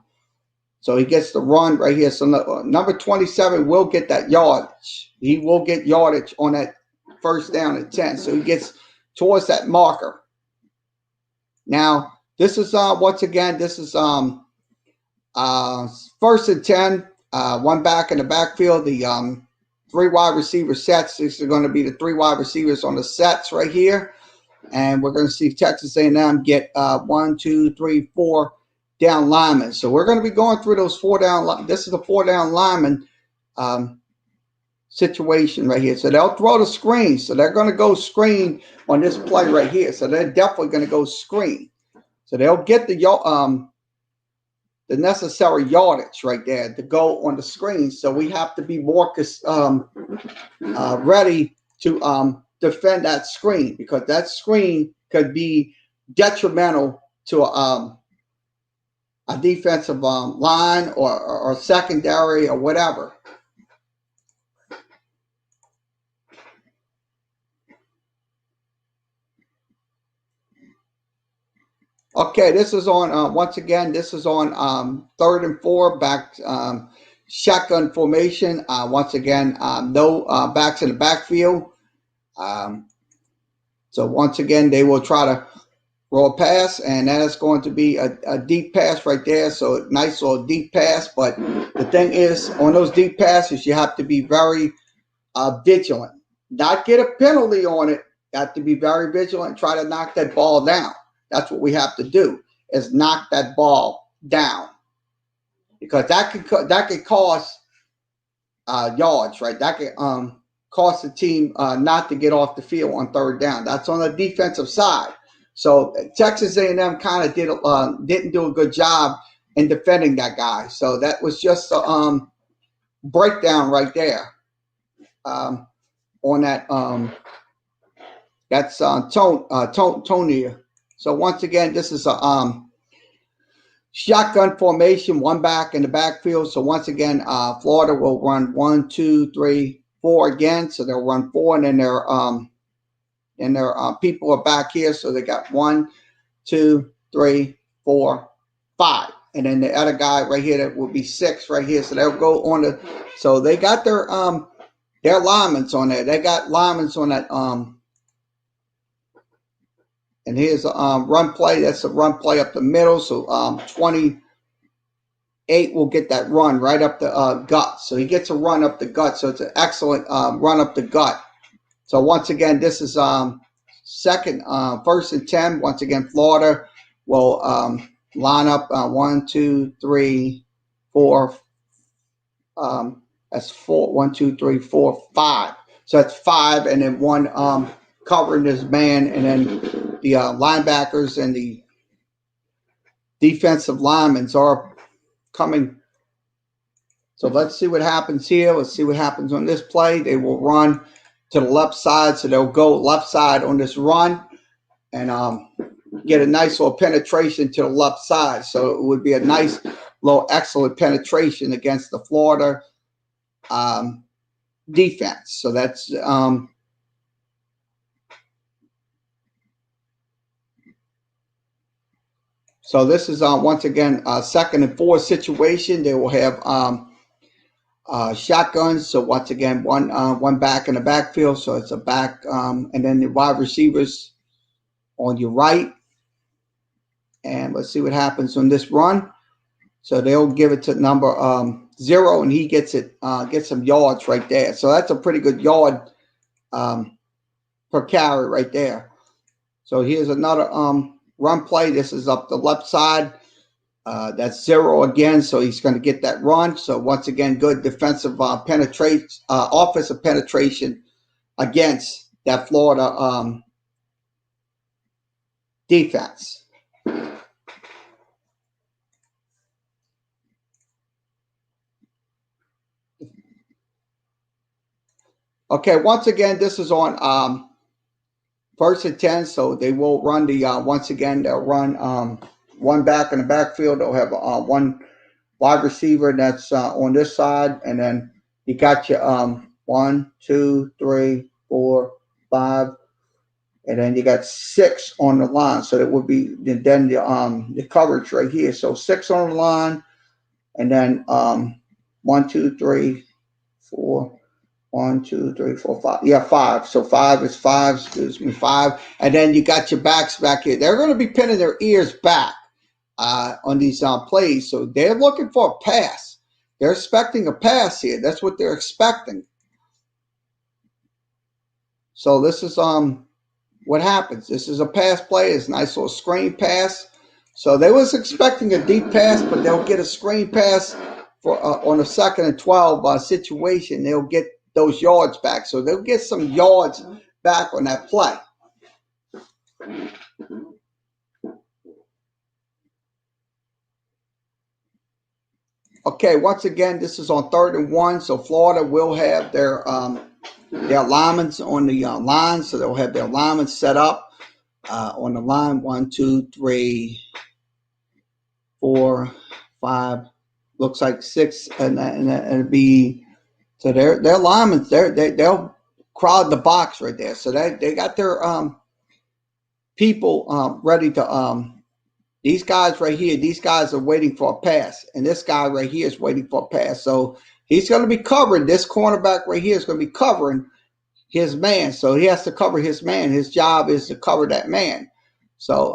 so he gets the run right here. So number 27 will get that yardage. He will get yardage on that first down at 10. So he gets towards that marker. Now, this is once again, this is 1st and 10. One back in the backfield. The 3 wide receiver sets. These are going to be the 3 wide receivers on the sets right here. And we're going to see Texas A&M get 1, 2, 3, 4 down linemen. So we're going to be going through those 4 down. This is the 4 down lineman situation right here. So they'll throw the screen. So they're going to go screen on this play right here. So they're definitely going to go screen. So they'll get the necessary yardage right there to go on the screen. So we have to be more ready to defend that screen, because that screen could be detrimental to a defensive line or secondary or whatever. Okay, this is on, once again, this is on 3rd and 4, back shotgun formation. Once again, no backs in the backfield. So once again, they will try to roll a pass, and that is going to be a deep pass right there. So nice little deep pass. But the thing is, on those deep passes, you have to be very vigilant. Not get a penalty on it. You have to be very vigilant and try to knock that ball down. That's what we have to do, is knock that ball down, because that could cost yards, right? That could cost the team not to get off the field on 3rd down. That's on the defensive side. So Texas A&M kind of didn't do a good job in defending that guy. So that was just a breakdown right there on that. That's Tony. So once again, this is a shotgun formation, 1 back in the backfield. So once again, Florida will run 1, 2, 3, 4 again. So they'll run 4, and then their people are back here. So they got 1, 2, 3, 4, 5, and then the other guy right here, that will be 6 right here. So they'll go on the. So they got their linemen on there. They got linemen on that. And here's a run play. That's a run play up the middle. So 28 will get that run right up the gut. So he gets a run up the gut. So it's an excellent run up the gut. So once again, this is 1st and 10. Once again, Florida will line up 1, 2, 3, 4. That's 4. 1, 2, 3, 4, 5. So that's 5, and then 1 covering this man, and then the linebackers and the defensive linemen are coming. So let's see what happens here. Let's see what happens on this play. They will run to the left side, so they'll go left side on this run and get a nice little penetration to the left side. So it would be a nice little excellent penetration against the Florida defense. So that's so this is once again a 2nd and 4 situation. They will have shotguns. So once again, one back in the backfield. So it's a back, and then the wide receivers on your right. And let's see what happens on this run. So they'll give it to number 0, and he gets some yards right there. So that's a pretty good yard per carry right there. So here's another run play. This is up the left side. That's 0 again, so he's going to get that run. So once again, good defensive offensive penetration against that Florida defense. Okay, once again, this is on 1st and 10, so they will run the once again they'll run 1 back in the backfield. They'll have 1 wide receiver that's on this side, and then you got your 1, 2, 3, 4, 5, and then you got 6 on the line. So it would be then the coverage right here. So 6 on the line, and then 1, 2, 3, 4. 1, 2, 3, 4, 5. Yeah, 5. So 5 is 5. Excuse me, 5. And then you got your backs back here. They're going to be pinning their ears back on these plays. So they're looking for a pass. They're expecting a pass here. That's what they're expecting. So this is what happens. This is a pass play. It's a nice little screen pass. So they was expecting a deep pass, but they'll get a screen pass for on a 2nd and 12 situation. They'll get those yards back. So they'll get some yards back on that play. Okay, once again, this is on 3rd and 1. So Florida will have their their linemen on the line, so they'll have their linemen set up on the line. 1, 2, 3, 4, 5. Looks like 6, and it'll be so their linemen. They'll crowd the box right there. So they got their people ready to. These guys right here, these guys are waiting for a pass, and this guy right here is waiting for a pass. So he's going to be covering. This cornerback right here is going to be covering his man. So he has to cover his man. His job is to cover that man. So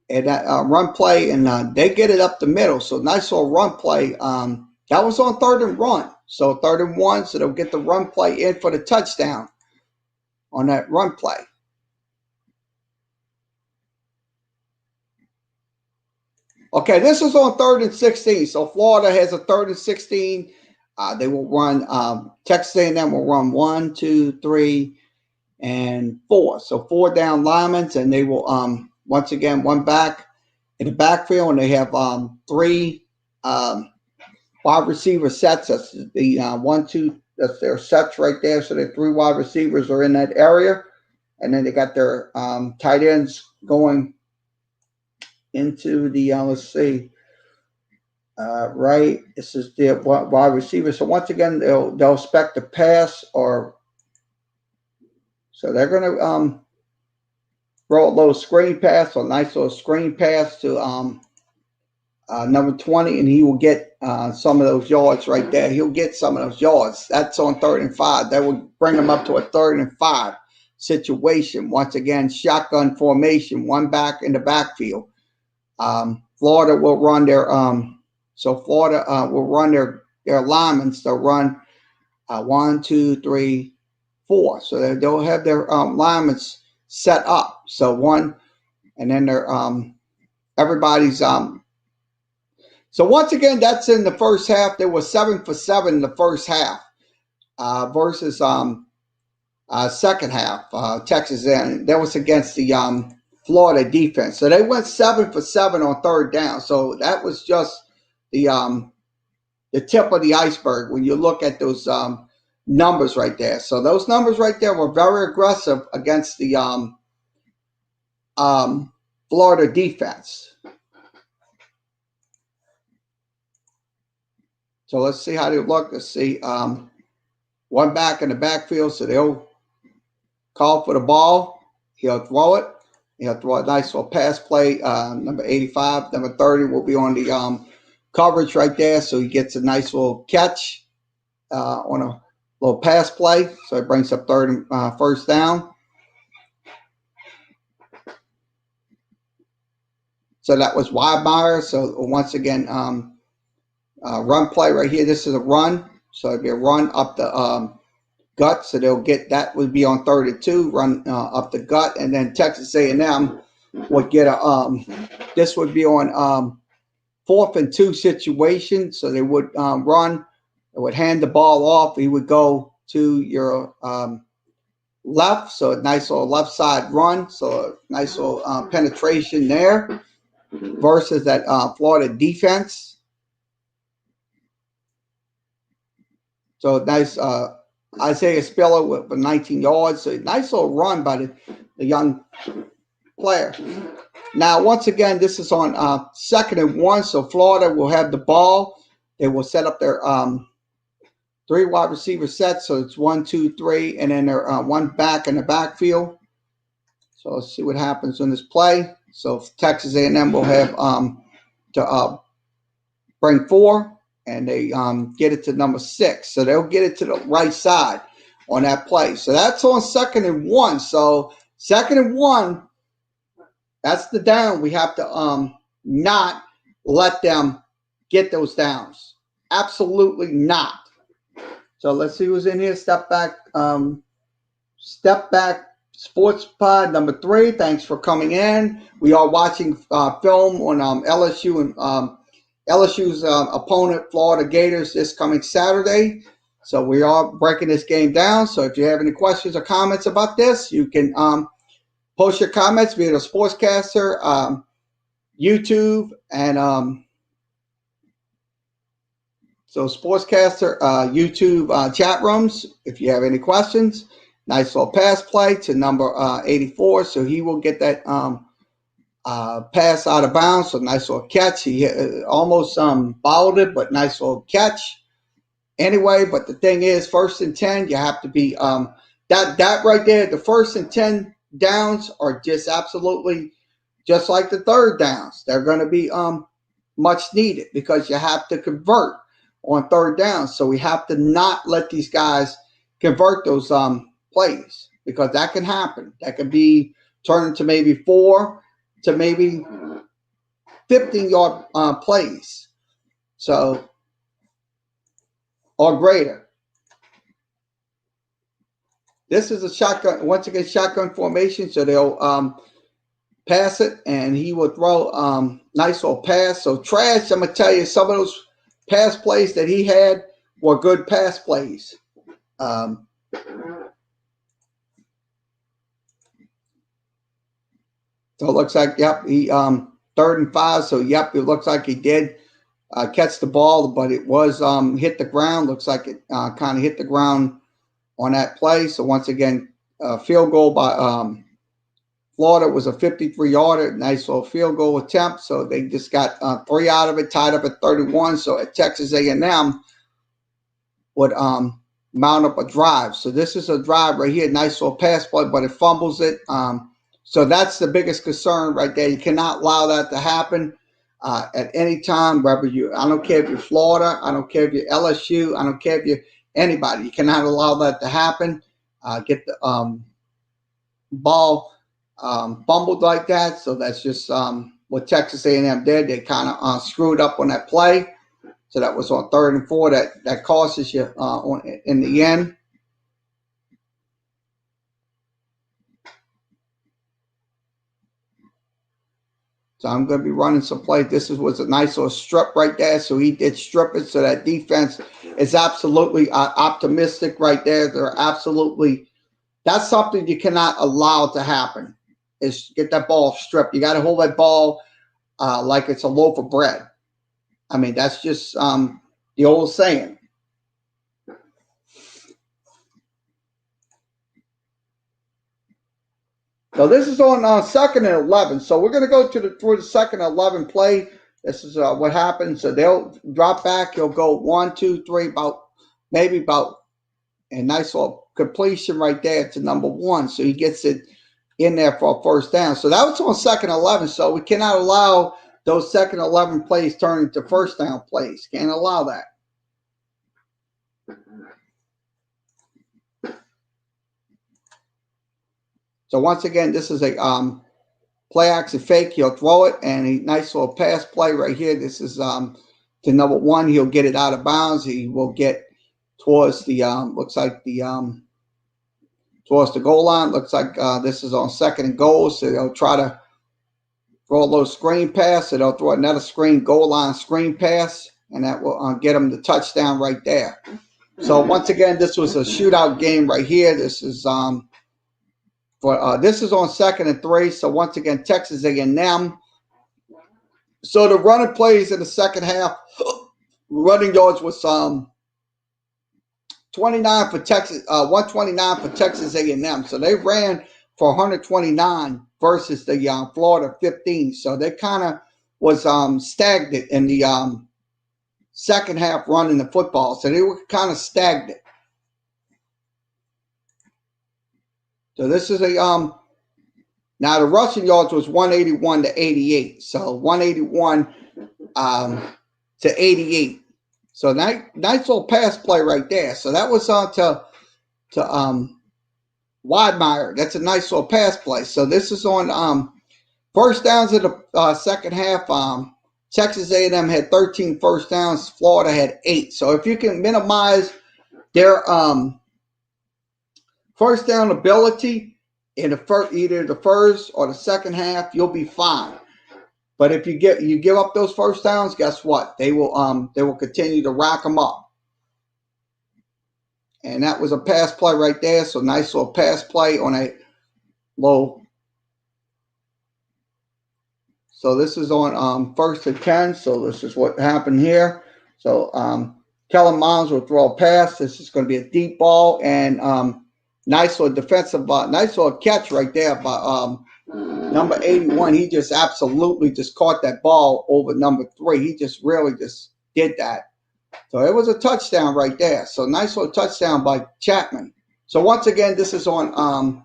and that run play, and they get it up the middle. So nice little run play. That was on 3rd and run. So 3rd and 1, so they'll get the run play in for the touchdown on that run play. Okay, this is on 3rd and 16. So Florida has a 3rd and 16. They will run, Texas A&M will run 1, 2, 3, and 4. So 4 down linemen, and they will, once again, 1 back in the backfield, and they have 3 wide receiver sets. That's the 1, 2, that's their sets right there. So the 3 wide receivers are in that area. And then they got their tight ends going into the, let's see, right. This is the wide receiver. So once again, they'll expect the pass, or so they're going to roll a little screen pass, or a nice little screen pass to number 20, and he will get some of those yards right there. He'll get some of those yards. That's on 3rd and 5. That would bring him up to a 3rd and 5 situation. Once again, shotgun formation, 1 back in the backfield. Florida will run their Florida will run their linemen. They'll run 1, 2, 3, 4. So they'll have their linemen set up. So 1, and then they're everybody's So once again, that's in the first half. There was 7 for 7 in the first half versus second half. Texas and that was against the Florida defense. So they went 7 for 7 on 3rd down. So that was just the tip of the iceberg when you look at those numbers right there. So those numbers right there were very aggressive against the Florida defense. So let's see how they look. Let's see. 1 back in the backfield, so they'll call for the ball. He'll throw it. He'll throw a nice little pass play. Number 85, number 30 will be on the coverage right there, so he gets a nice little catch on a little pass play. So it brings up 3rd and 1st down. So that was Wehmeyer. So once again, run play right here. This is a run. So it'd be a run up the gut. So they'll get that would be on 3rd and 2, run up the gut, and then Texas A&M would get a. This would be on 4th and 2 situation. So they would run. They would hand the ball off. He would go to your left. So a nice little left side run. So a nice little penetration there versus that Florida defense. So nice Isaiah Spiller with 19 yards. So nice little run by the young player. Now, once again, this is on 2nd and 1. So Florida will have the ball. They will set up their 3 wide receiver sets. So it's 1, 2, 3, and then they're 1 back in the backfield. So let's see what happens in this play. So Texas A&M will have to bring 4. And they get it to number 6. So they'll get it to the right side on that play. So that's on 2nd and 1. So 2nd and 1, that's the down. We have to not let them get those downs. Absolutely not. So let's see who's in here. Step back Sports Pod number 3. Thanks for coming in. We are watching film on LSU and LSU's opponent, Florida Gators, this coming Saturday. So we are breaking this game down. So if you have any questions or comments about this, you can post your comments via the Sportscaster, YouTube, and So Sportscaster YouTube chat rooms, if you have any questions. Nice little pass play to number 84. So he will get that pass out of bounds. So nice little catch. He almost bobbled it, but nice little catch. Anyway, but the thing is, 1st and 10, you have to be that right there. The 1st and 10 downs are just absolutely just like the 3rd downs. They're going to be much needed because you have to convert on 3rd down. So we have to not let these guys convert those plays because that can happen. That can be turned into maybe 4 to maybe 15-yard plays. So, or greater. This is a shotgun, once again, shotgun formation. So they'll pass it and he will throw nice little pass. So Trash, I'm going to tell you, some of those pass plays that he had were good pass plays. So it looks like, yep, he 3rd and 5. So, yep, it looks like he did catch the ball, but it was hit the ground. Looks like it kind of hit the ground on that play. So, once again, field goal by Florida was a 53-yarder. Nice little field goal attempt. So, they just got 3 out of it, tied up at 31. So, at Texas A&M would mount up a drive. So, this is a drive right here. Nice little pass play, but it fumbles it. So that's the biggest concern right there. You cannot allow that to happen at any time, whether I don't care if you're Florida, I don't care if you're LSU, I don't care if you're anybody. You cannot allow that to happen. Get the ball fumbled like that. So that's just what Texas A&M did. They kind of screwed up on that play. So that was on 3rd and 4. That costs you in the end. So I'm going to be running some plays. This was a nice little strip right there. So he did strip it. So that defense is absolutely optimistic right there. They're absolutely, that's something you cannot allow to happen, is get that ball stripped. You got to hold that ball like it's a loaf of bread. I mean, that's just the old saying. So this is on 2nd and 11. So we're going to go through the 2nd and 11 play. This is what happens. So they'll drop back. He'll go 1, 2, 3, maybe about a nice little completion right there to number 1. So he gets it in there for a 1st down. So that was on 2nd and 11. So we cannot allow those 2nd and 11 plays turn into 1st down plays. Can't allow that. So once again, this is a play action fake. He'll throw it, and a nice little pass play right here. This is to number 1. He'll get it out of bounds. He will get towards the looks like the towards the goal line. Looks like this is on 2nd and goal. So they'll try to throw a little screen pass. So they'll throw another goal line screen pass, and that will get them the touchdown right there. So once again, this was a shootout game right here. This is this is on 2nd and 3. So once again, Texas A&M. So the running plays in the second half, running yards was 29 for Texas, 129 for Texas A&M. So they ran for 129 versus the Florida 15. So they kind of was stagnant in the second half running the football. So they were kind of stagnant. So this is a now the rushing yards was 181 to 88. So 181 to 88. So nice little pass play right there. So that was to wehmeyer. That's a nice little pass play. So this is on 1st downs in the second half. Texas A&M had 13 1st downs. Florida had 8. So if you can minimize their 1st down ability in either the 1st or the 2nd half, you'll be fine. But if you give up those 1st downs, guess what? They will continue to rack them up. And that was a pass play right there. So nice little pass play on a low. So this is on 1st and 10. So this is what happened here. So Kellen Mons will throw a pass. This is going to be a deep ball, and nice little defensive, nice little catch right there by number 81. He just absolutely just caught that ball over number 3. He just really just did that. So it was a touchdown right there. So nice little touchdown by Chapman. So once again, this is on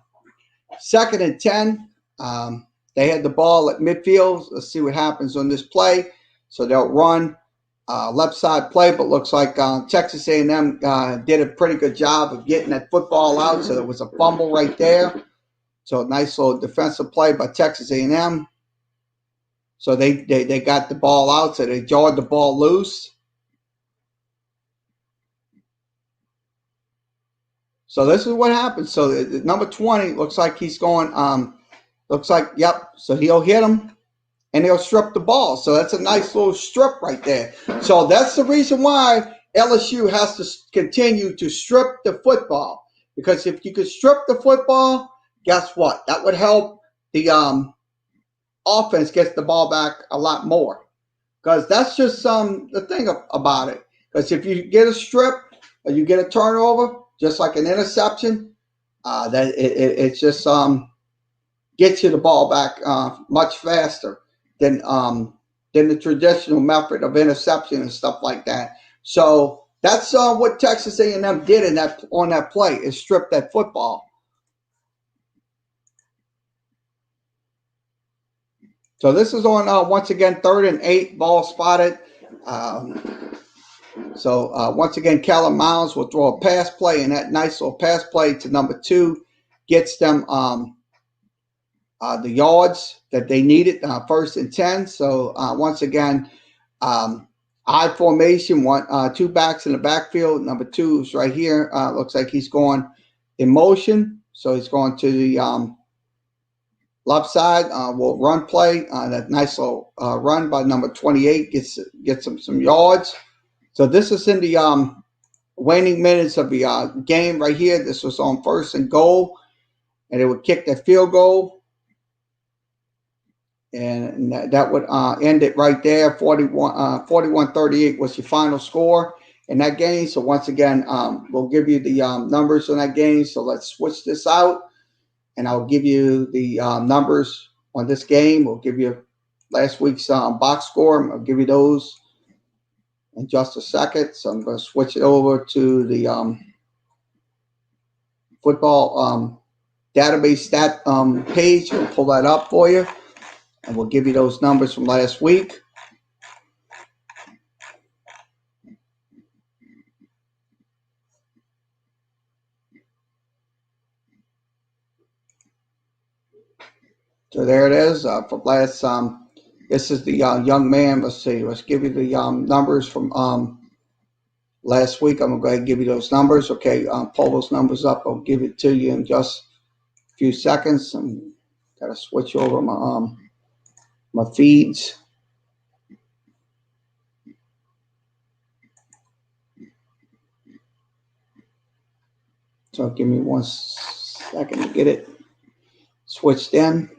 2nd and 10. They had the ball at midfield. Let's see what happens on this play. So they'll run left side play, but looks like Texas A&M did a pretty good job of getting that football out. So there was a fumble right there. So nice little defensive play by Texas A&M. So they got the ball out. So they jarred the ball loose. So this is what happens. So number 20 looks like he's going. Looks like, yep. So he'll hit him, and he'll strip the ball. So that's a nice little strip right there. So that's the reason why LSU has to continue to strip the football. Because if you could strip the football, guess what? That would help the offense get the ball back a lot more. Because that's just the thing about it. Because if you get a strip or you get a turnover, just like an interception, that it just gets you the ball back much faster than the traditional method of interception and stuff like that. So that's what Texas A&M did on that play, is strip that football. So this is on once again 3rd and 8, ball spotted. So once again, Kellen Miles will throw a pass play, and that nice little pass play to number 2 gets them the yards that they needed, 1st and 10. So once again, I formation, 2 backs in the backfield. Number 2 is right here. Looks like he's going in motion. So he's going to the left side. Will run play. That nice little run by number 28 gets him some yards. So this is in the waning minutes of the game right here. This was on 1st and goal, and it would kick that field goal. And that would end it right there. 41-38 was your final score in that game. So once again, we'll give you the numbers on that game. So let's switch this out, and I'll give you the numbers on this game. We'll give you last week's box score. I'll give you those in just a second. So I'm going to switch it over to the football database stat page. We'll pull that up for you, and we'll give you those numbers from last week. So there it is for last. This is the young man. Let's see. Let's give you the numbers from last week. I'm going to go ahead and give you those numbers. Okay, pull those numbers up. I'll give it to you in just a few seconds. I'm got to switch over my feeds. So give me 1 second to get it switched in.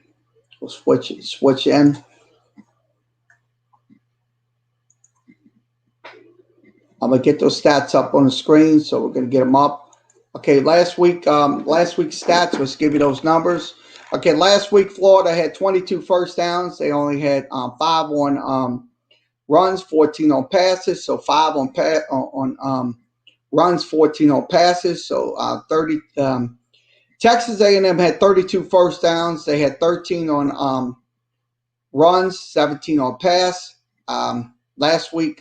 We'll switch in. I'm gonna get those stats up on the screen, so we're gonna get them up. Okay, last week's stats. Let's give you those numbers. Okay, last week Florida had 22 first downs. They only had 5 on runs, 14 on passes. So 5 on runs, 14 on passes. So 30. Texas A&M had 32 first downs. They had 13 on runs, 17 on pass. Last week,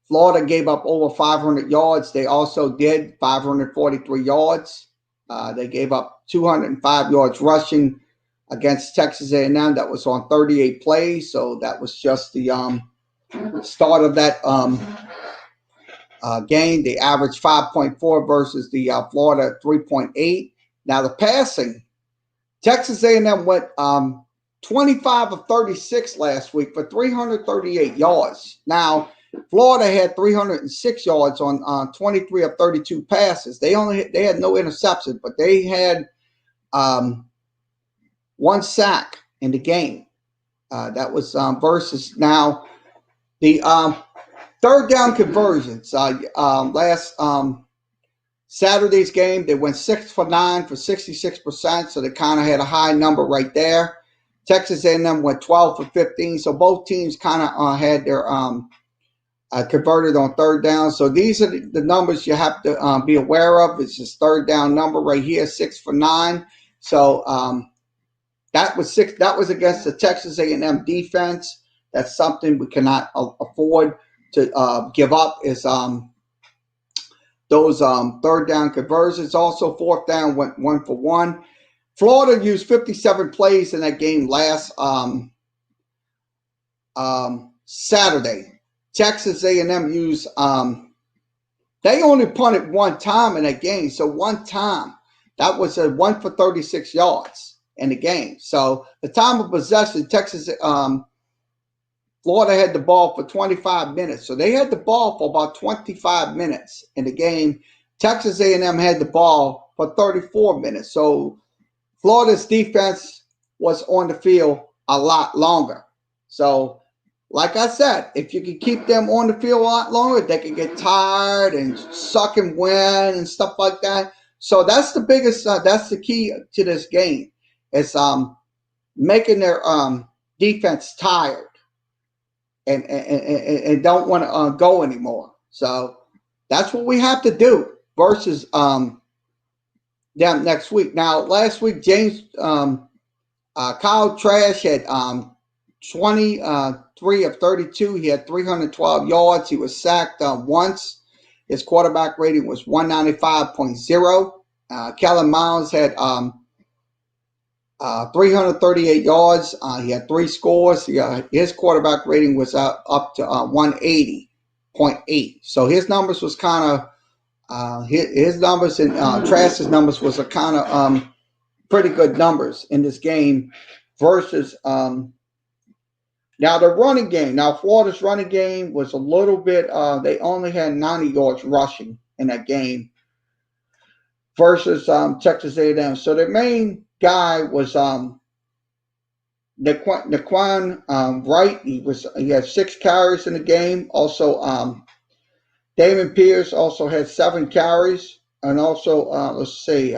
Florida gave up over 500 yards. They also did 543 yards. They gave up 205 yards rushing against Texas A&M. That was on 38 plays. So that was just the start of that game. They averaged 5.4 versus the Florida 3.8. Now the passing, Texas A&M went 25 of 36 last week for 338 yards. Now Florida had 306 yards on 23 of 32 passes. They had no interceptions, but they had 1 sack in the game. That was versus now the third down conversions. Last Saturday's game, they went 6 for 9 for 66%, so they kind of had a high number right there. Texas A&M went 12 for 15, so both teams kind of had their converted on third down. So these are the numbers you have to be aware of. It's this third down number right here, 6 for 9. So that was against the Texas A&M defense. That's something we cannot afford to give up. Is those third down conversions. Also, fourth down went 1 for 1. Florida used 57 plays in that game last Saturday. Texas A&M used they only punted one time in that game. So one time, that was a 1 for 36 yards in the game. So the time of possession, Florida had the ball for 25 minutes. So they had the ball for about 25 minutes in the game. Texas A&M had the ball for 34 minutes. So Florida's defense was on the field a lot longer. So, like I said, if you can keep them on the field a lot longer, they can get tired and suck and win and stuff like that. So that's the biggest, that's the key to this game. It's making their defense tired and don't want to go anymore. So that's what we have to do versus them next week. Now, last week, Kyle Trash had 23 of 32. He had 312 yards. He was sacked once. His quarterback rating was 195.0. Kellen Miles had 338 yards. He had 3 scores. His quarterback rating was up to 180.8. So his numbers was kind of his numbers and Trash's numbers was a kind of pretty good numbers in this game versus now the running game. Now Florida's running game was a little bit. They only had 90 yards rushing in that game versus Texas A&M. So their main guy was Naquan Wright. He had 6 carries in the game. Also Damon Pierce also had 7 carries, and also let's see.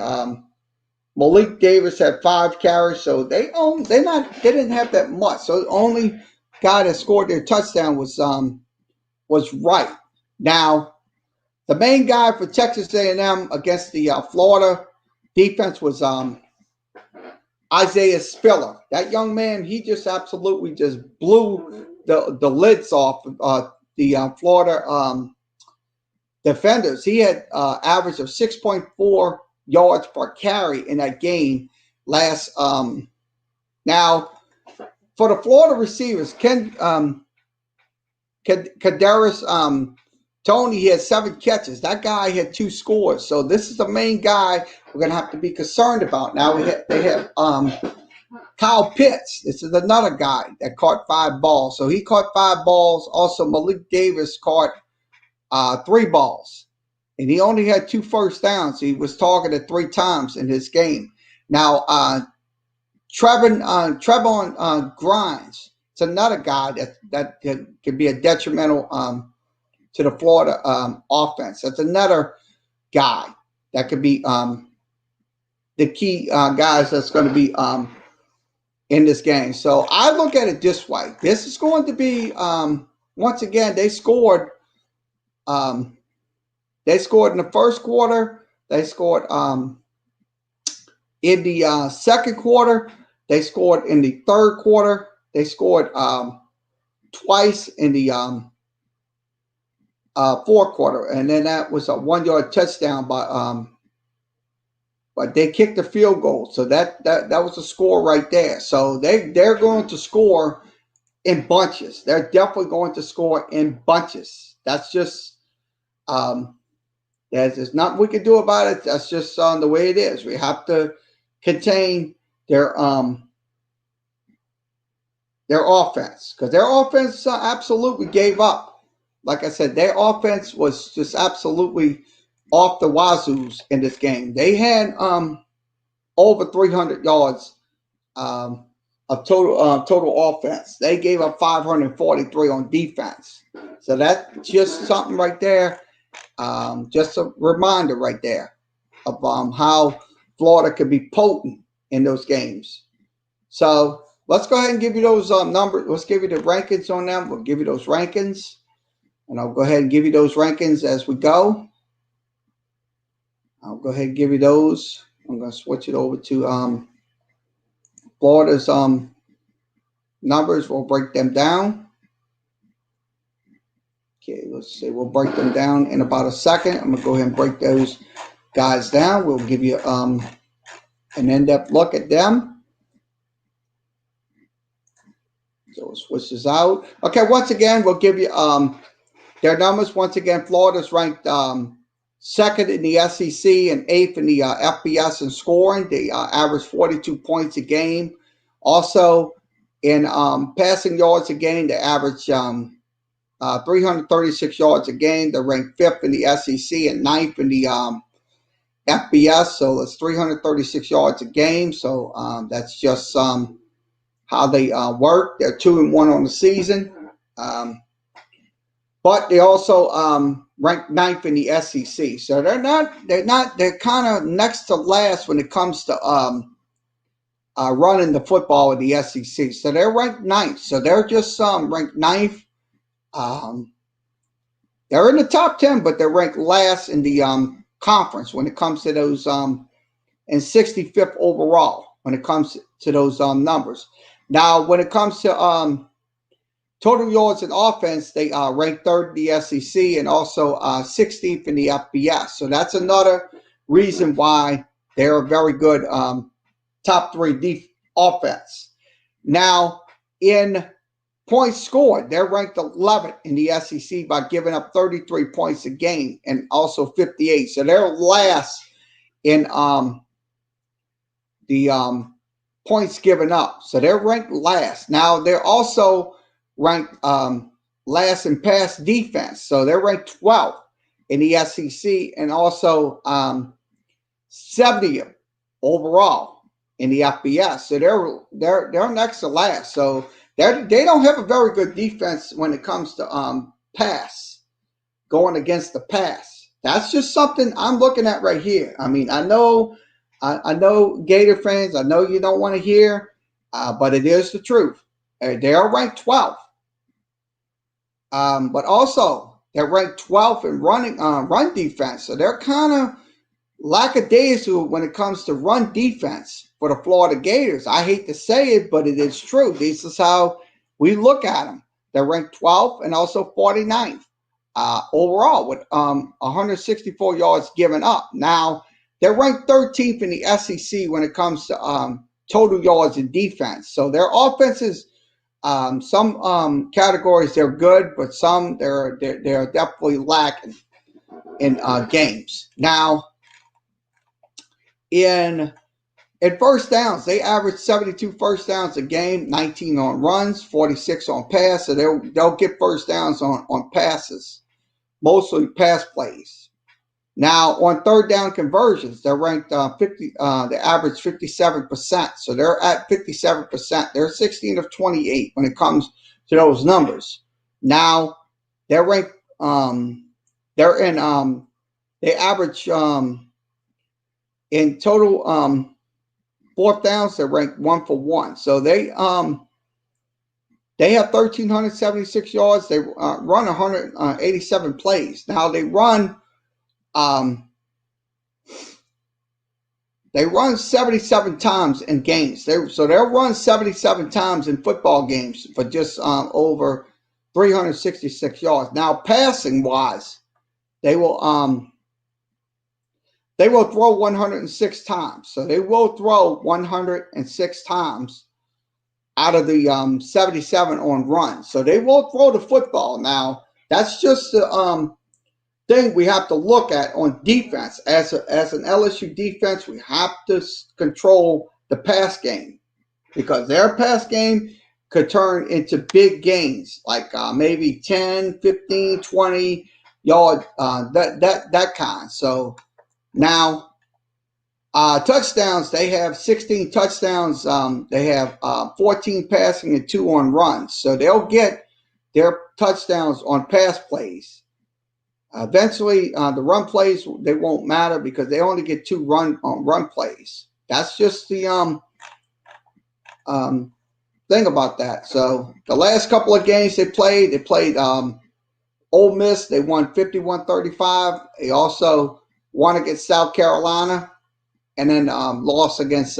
Malik Davis had 5 carries, so they didn't have that much. So the only guy that scored their touchdown was Wright. Now, the main guy for Texas A&M against the Florida defense was Isaiah Spiller. That young man, he just absolutely just blew the lids off the Florida defenders. He had average of 6.4 yards per carry in that game last. Now, for the Florida receivers, Kadarius Toney, he had 7 catches. That guy had 2 scores. So this is the main guy we're going to have to be concerned about. Now they have Kyle Pitts. This is another guy that caught 5 balls. So he caught 5 balls. Also, Malik Davis caught 3 balls. And he only had 2 first downs. He was targeted 3 times in his game. Now, Trevon Grimes, it's another guy that could be a detrimental to the Florida offense. That's another guy that could be the key guys that's going to be in this game. So I look at it this way. This is going to be, once again, they scored in the first quarter. They scored in the second quarter. They scored in the third quarter. They scored twice in the fourth quarter, and then that was a 1-yard touchdown but they kicked the field goal, so that was a score right there. So they're going to score in bunches. They're definitely going to score in bunches. That's just there's nothing we can do about it. That's just the way it is. We have to contain their offense, because their offense absolutely gave up. Like I said, their offense was just absolutely off the wazoos in this game. They had over 300 yards of total offense. They gave up 543 on defense. So that's just something right there. Just a reminder right there of how Florida could be potent in those games. So let's go ahead and give you those numbers. Let's give you the rankings on them. We'll give you those rankings. And I'll go ahead and give you those rankings as we go. I'll go ahead and give you those. I'm going to switch it over to Florida's numbers. We'll break them down. Okay, let's see. We'll break them down in about a second. I'm going to go ahead and break those guys down. We'll give you an in-depth look at them. So we'll switch this out. Okay, once again, we'll give you their numbers. Once again, Florida's ranked second in the SEC and eighth in the FBS in scoring. They average 42 points a game. Also, in passing yards a game, they average 336 yards a game. They're ranked fifth in the SEC and ninth in the FBS. So it's 336 yards a game. So that's just how they work. They're 2-1 on the season. But they also ranked ninth in the SEC. So they're kind of next to last when it comes to running the football in the SEC. So they're ranked ninth. So they're just ranked ninth. They're in the top 10, but they're ranked last in the conference when it comes to those and 65th overall when it comes to those numbers. Now, when it comes to total yards in offense, they rank third in the SEC and also 16th in the FBS. So that's another reason why they're a very good top three offense. Now, in points scored, they're ranked 11th in the SEC by giving up 33 points a game and also 58. So they're last in the points given up. So they're ranked last. Now, they're also ranked last in pass defense. So they're ranked 12th in the SEC and also 70th overall in the FBS. So they're next to last. So they don't have a very good defense when it comes to pass, going against the pass. That's just something I'm looking at right here. I mean, I know Gator fans, I know you don't want to hear, but it is the truth. They are ranked 12th. But also, they're ranked 12th in run defense. So they're kind of lackadaisical when it comes to run defense for the Florida Gators. I hate to say it, but it is true. This is how we look at them. They're ranked 12th and also 49th overall with 164 yards given up. Now, they're ranked 13th in the SEC when it comes to total yards in defense. So their offenses, some categories they're good, but some they're definitely lacking in games. Now, in first downs, they average 72 first downs a game, 19 on runs, 46 on pass. So they'll get first downs on passes, mostly pass plays. Now, on third down conversions, they're ranked 50. They average 57%. So they're at 57%. They're 16 of 28 when it comes to those numbers. Now, they're ranked. They're in. They average in total fourth downs. They're ranked 1 for 1. So they have 1,376 yards. They run 187 plays. Now they run 77 times in games. They'll run 77 times in football games for just over 366 yards. Now, passing wise, they will throw 106 times. So they will throw 106 times out of the 77 on runs. So they will throw the football. Now, that's just the thing we have to look at on defense. As an LSU defense, we have to control the pass game because their pass game could turn into big gains, like maybe 10, 15, 20 yard, that kind. So now, touchdowns, they have 16 touchdowns. They have 14 passing and 2 on runs. So they'll get their touchdowns on pass plays. Eventually, the run plays, they won't matter because they only get 2 run plays. That's just the thing about that. So the last couple of games they played Ole Miss. They won 51-35. They also won against South Carolina and then lost against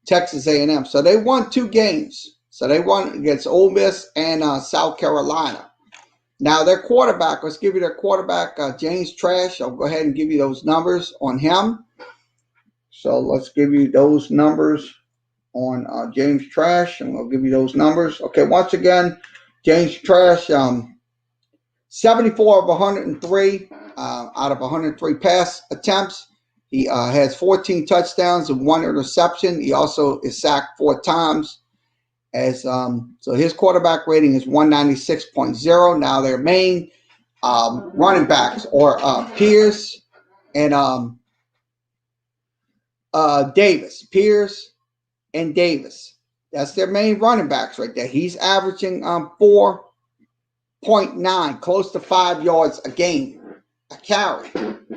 Texas A&M. So they won 2 games. So they won against Ole Miss and South Carolina. Now, their quarterback, let's give you their quarterback, James Trash. I'll go ahead and give you those numbers on him. So let's give you those numbers on James Trash, and we'll give you those numbers. Okay, once again, James Trash, 74 of 103 out of 103 pass attempts. He has 14 touchdowns and 1 interception. He also is sacked 4 times. So his quarterback rating is 196.0. Now their main running backs are Pierce and Davis. Pierce and Davis. That's their main running backs right there. He's averaging 4.9, close to 5 yards a carry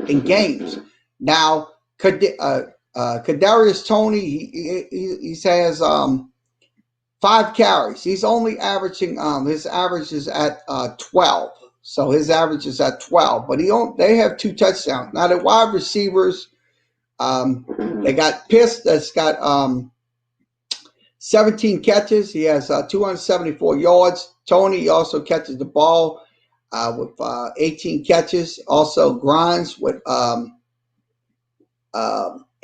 in games. Now, Kadarius Toney, he has 5 carries. He's only averaging his average is at 12. So his average is at 12. But they have 2 touchdowns. Now the wide receivers, they got Piss that's got 17 catches. He has 274 yards. Toney also catches the ball with 18 catches. Also Grimes with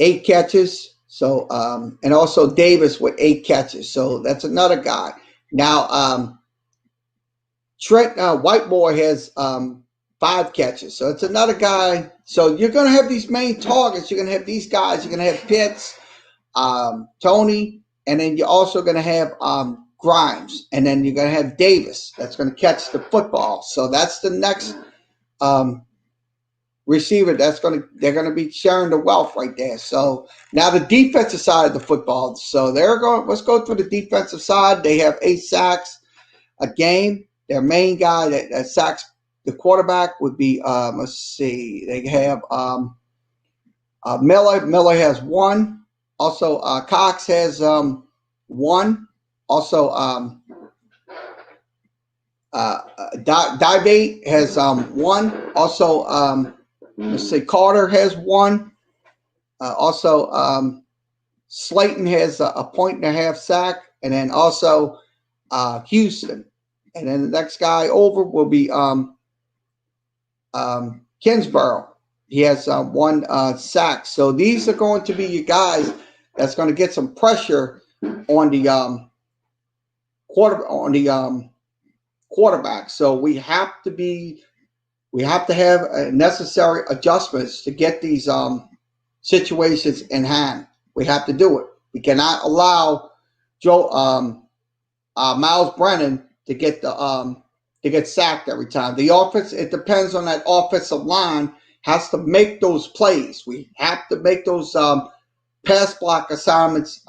8 catches. So, and also Davis with 8 catches. So that's another guy. Now, Trent Whitemore has 5 catches. So it's another guy. So you're going to have these main targets. You're going to have these guys. You're going to have Pitts, Toney, and then you're also going to have Grimes. And then you're going to have Davis that's going to catch the football. So that's the next receiver they're going to be sharing the wealth right there. So now the defensive side of the football. So let's go through the defensive side. They have 8 sacks a game. Their main guy that sacks the quarterback would be let's see. They have Miller. Miller has 1. Also Cox has 1. Also Dybate has 1. Also let's see, Carter has 1. Also, Slayton has a 1.5 sack, and then also Houston. And then the next guy over will be Kinsborough. He has 1 sack. So these are going to be your guys that's going to get some pressure on the quarterback. So we have to have necessary adjustments to get these situations in hand. We have to do it. We cannot allow Miles Brennan to get sacked every time. The offense, it depends on that offensive line, has to make those plays. We have to make those pass block assignments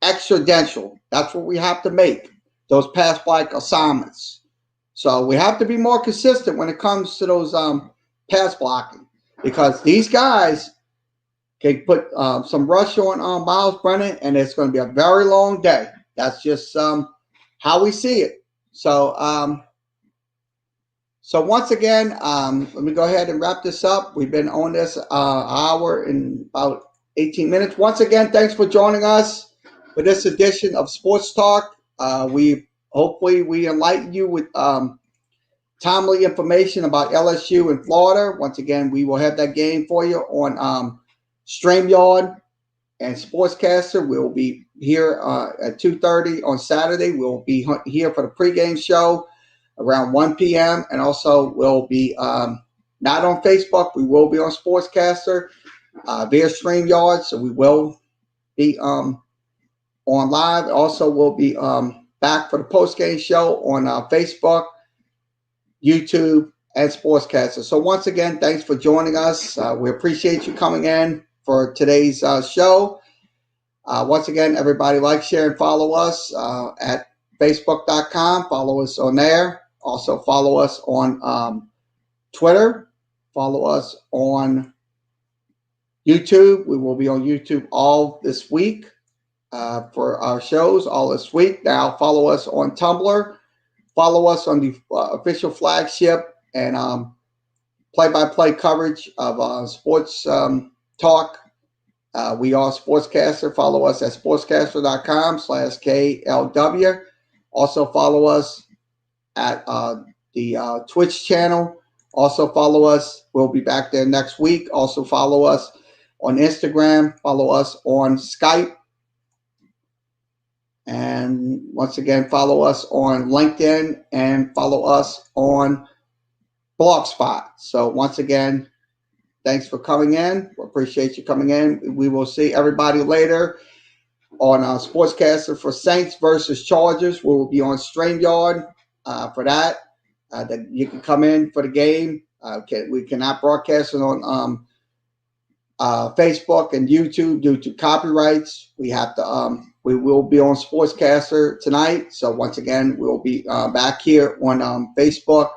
extraditional. That's what we have to make, those pass block assignments. So we have to be more consistent when it comes to those pass blocking, because these guys can put some rush on Miles Brennan, and it's going to be a very long day. That's just how we see it. So once again, let me go ahead and wrap this up. We've been on this hour in about 18 minutes. Once again, thanks for joining us for this edition of Sports Talk. Hopefully we enlighten you with timely information about LSU and Florida. Once again, we will have that game for you on StreamYard and Sportscaster. We'll be here at 2:30 on Saturday. We'll be here for the pregame show around 1 p.m. And also we'll be not on Facebook. We will be on Sportscaster via StreamYard. So we will be on live. Also, we'll be back for the postgame show on Facebook, YouTube, and Sportscaster. So once again, thanks for joining us. We appreciate you coming in for today's show. Once again, everybody like, share, and follow us at Facebook.com. Follow us on there. Also follow us on Twitter. Follow us on YouTube. We will be on YouTube all this week for our shows all this week. Now follow us on Tumblr. Follow us on the official flagship and play-by-play coverage of sports talk. We are Sportscaster. Follow us at sportscaster.com/KLW. Also follow us at the Twitch channel. Also follow us. We'll be back there next week. Also follow us on Instagram. Follow us on Skype. And once again, follow us on LinkedIn and follow us on Blogspot. So once again, thanks for coming in. We appreciate you coming in. We will see everybody later on Sportscaster for Saints versus Chargers. We will be on StreamYard for that. That you can come in for the game. We cannot broadcast it on Facebook and YouTube due to copyrights. We have to. We will be on Sportscaster tonight. So once again, we'll be back here on Facebook,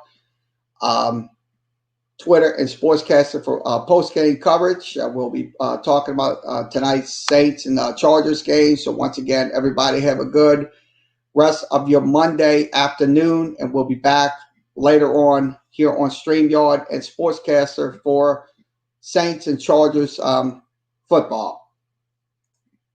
Twitter, and Sportscaster for post-game coverage. We'll be talking about tonight's Saints and Chargers game. So once again, everybody have a good rest of your Monday afternoon, and we'll be back later on here on StreamYard and Sportscaster for Saints and Chargers football.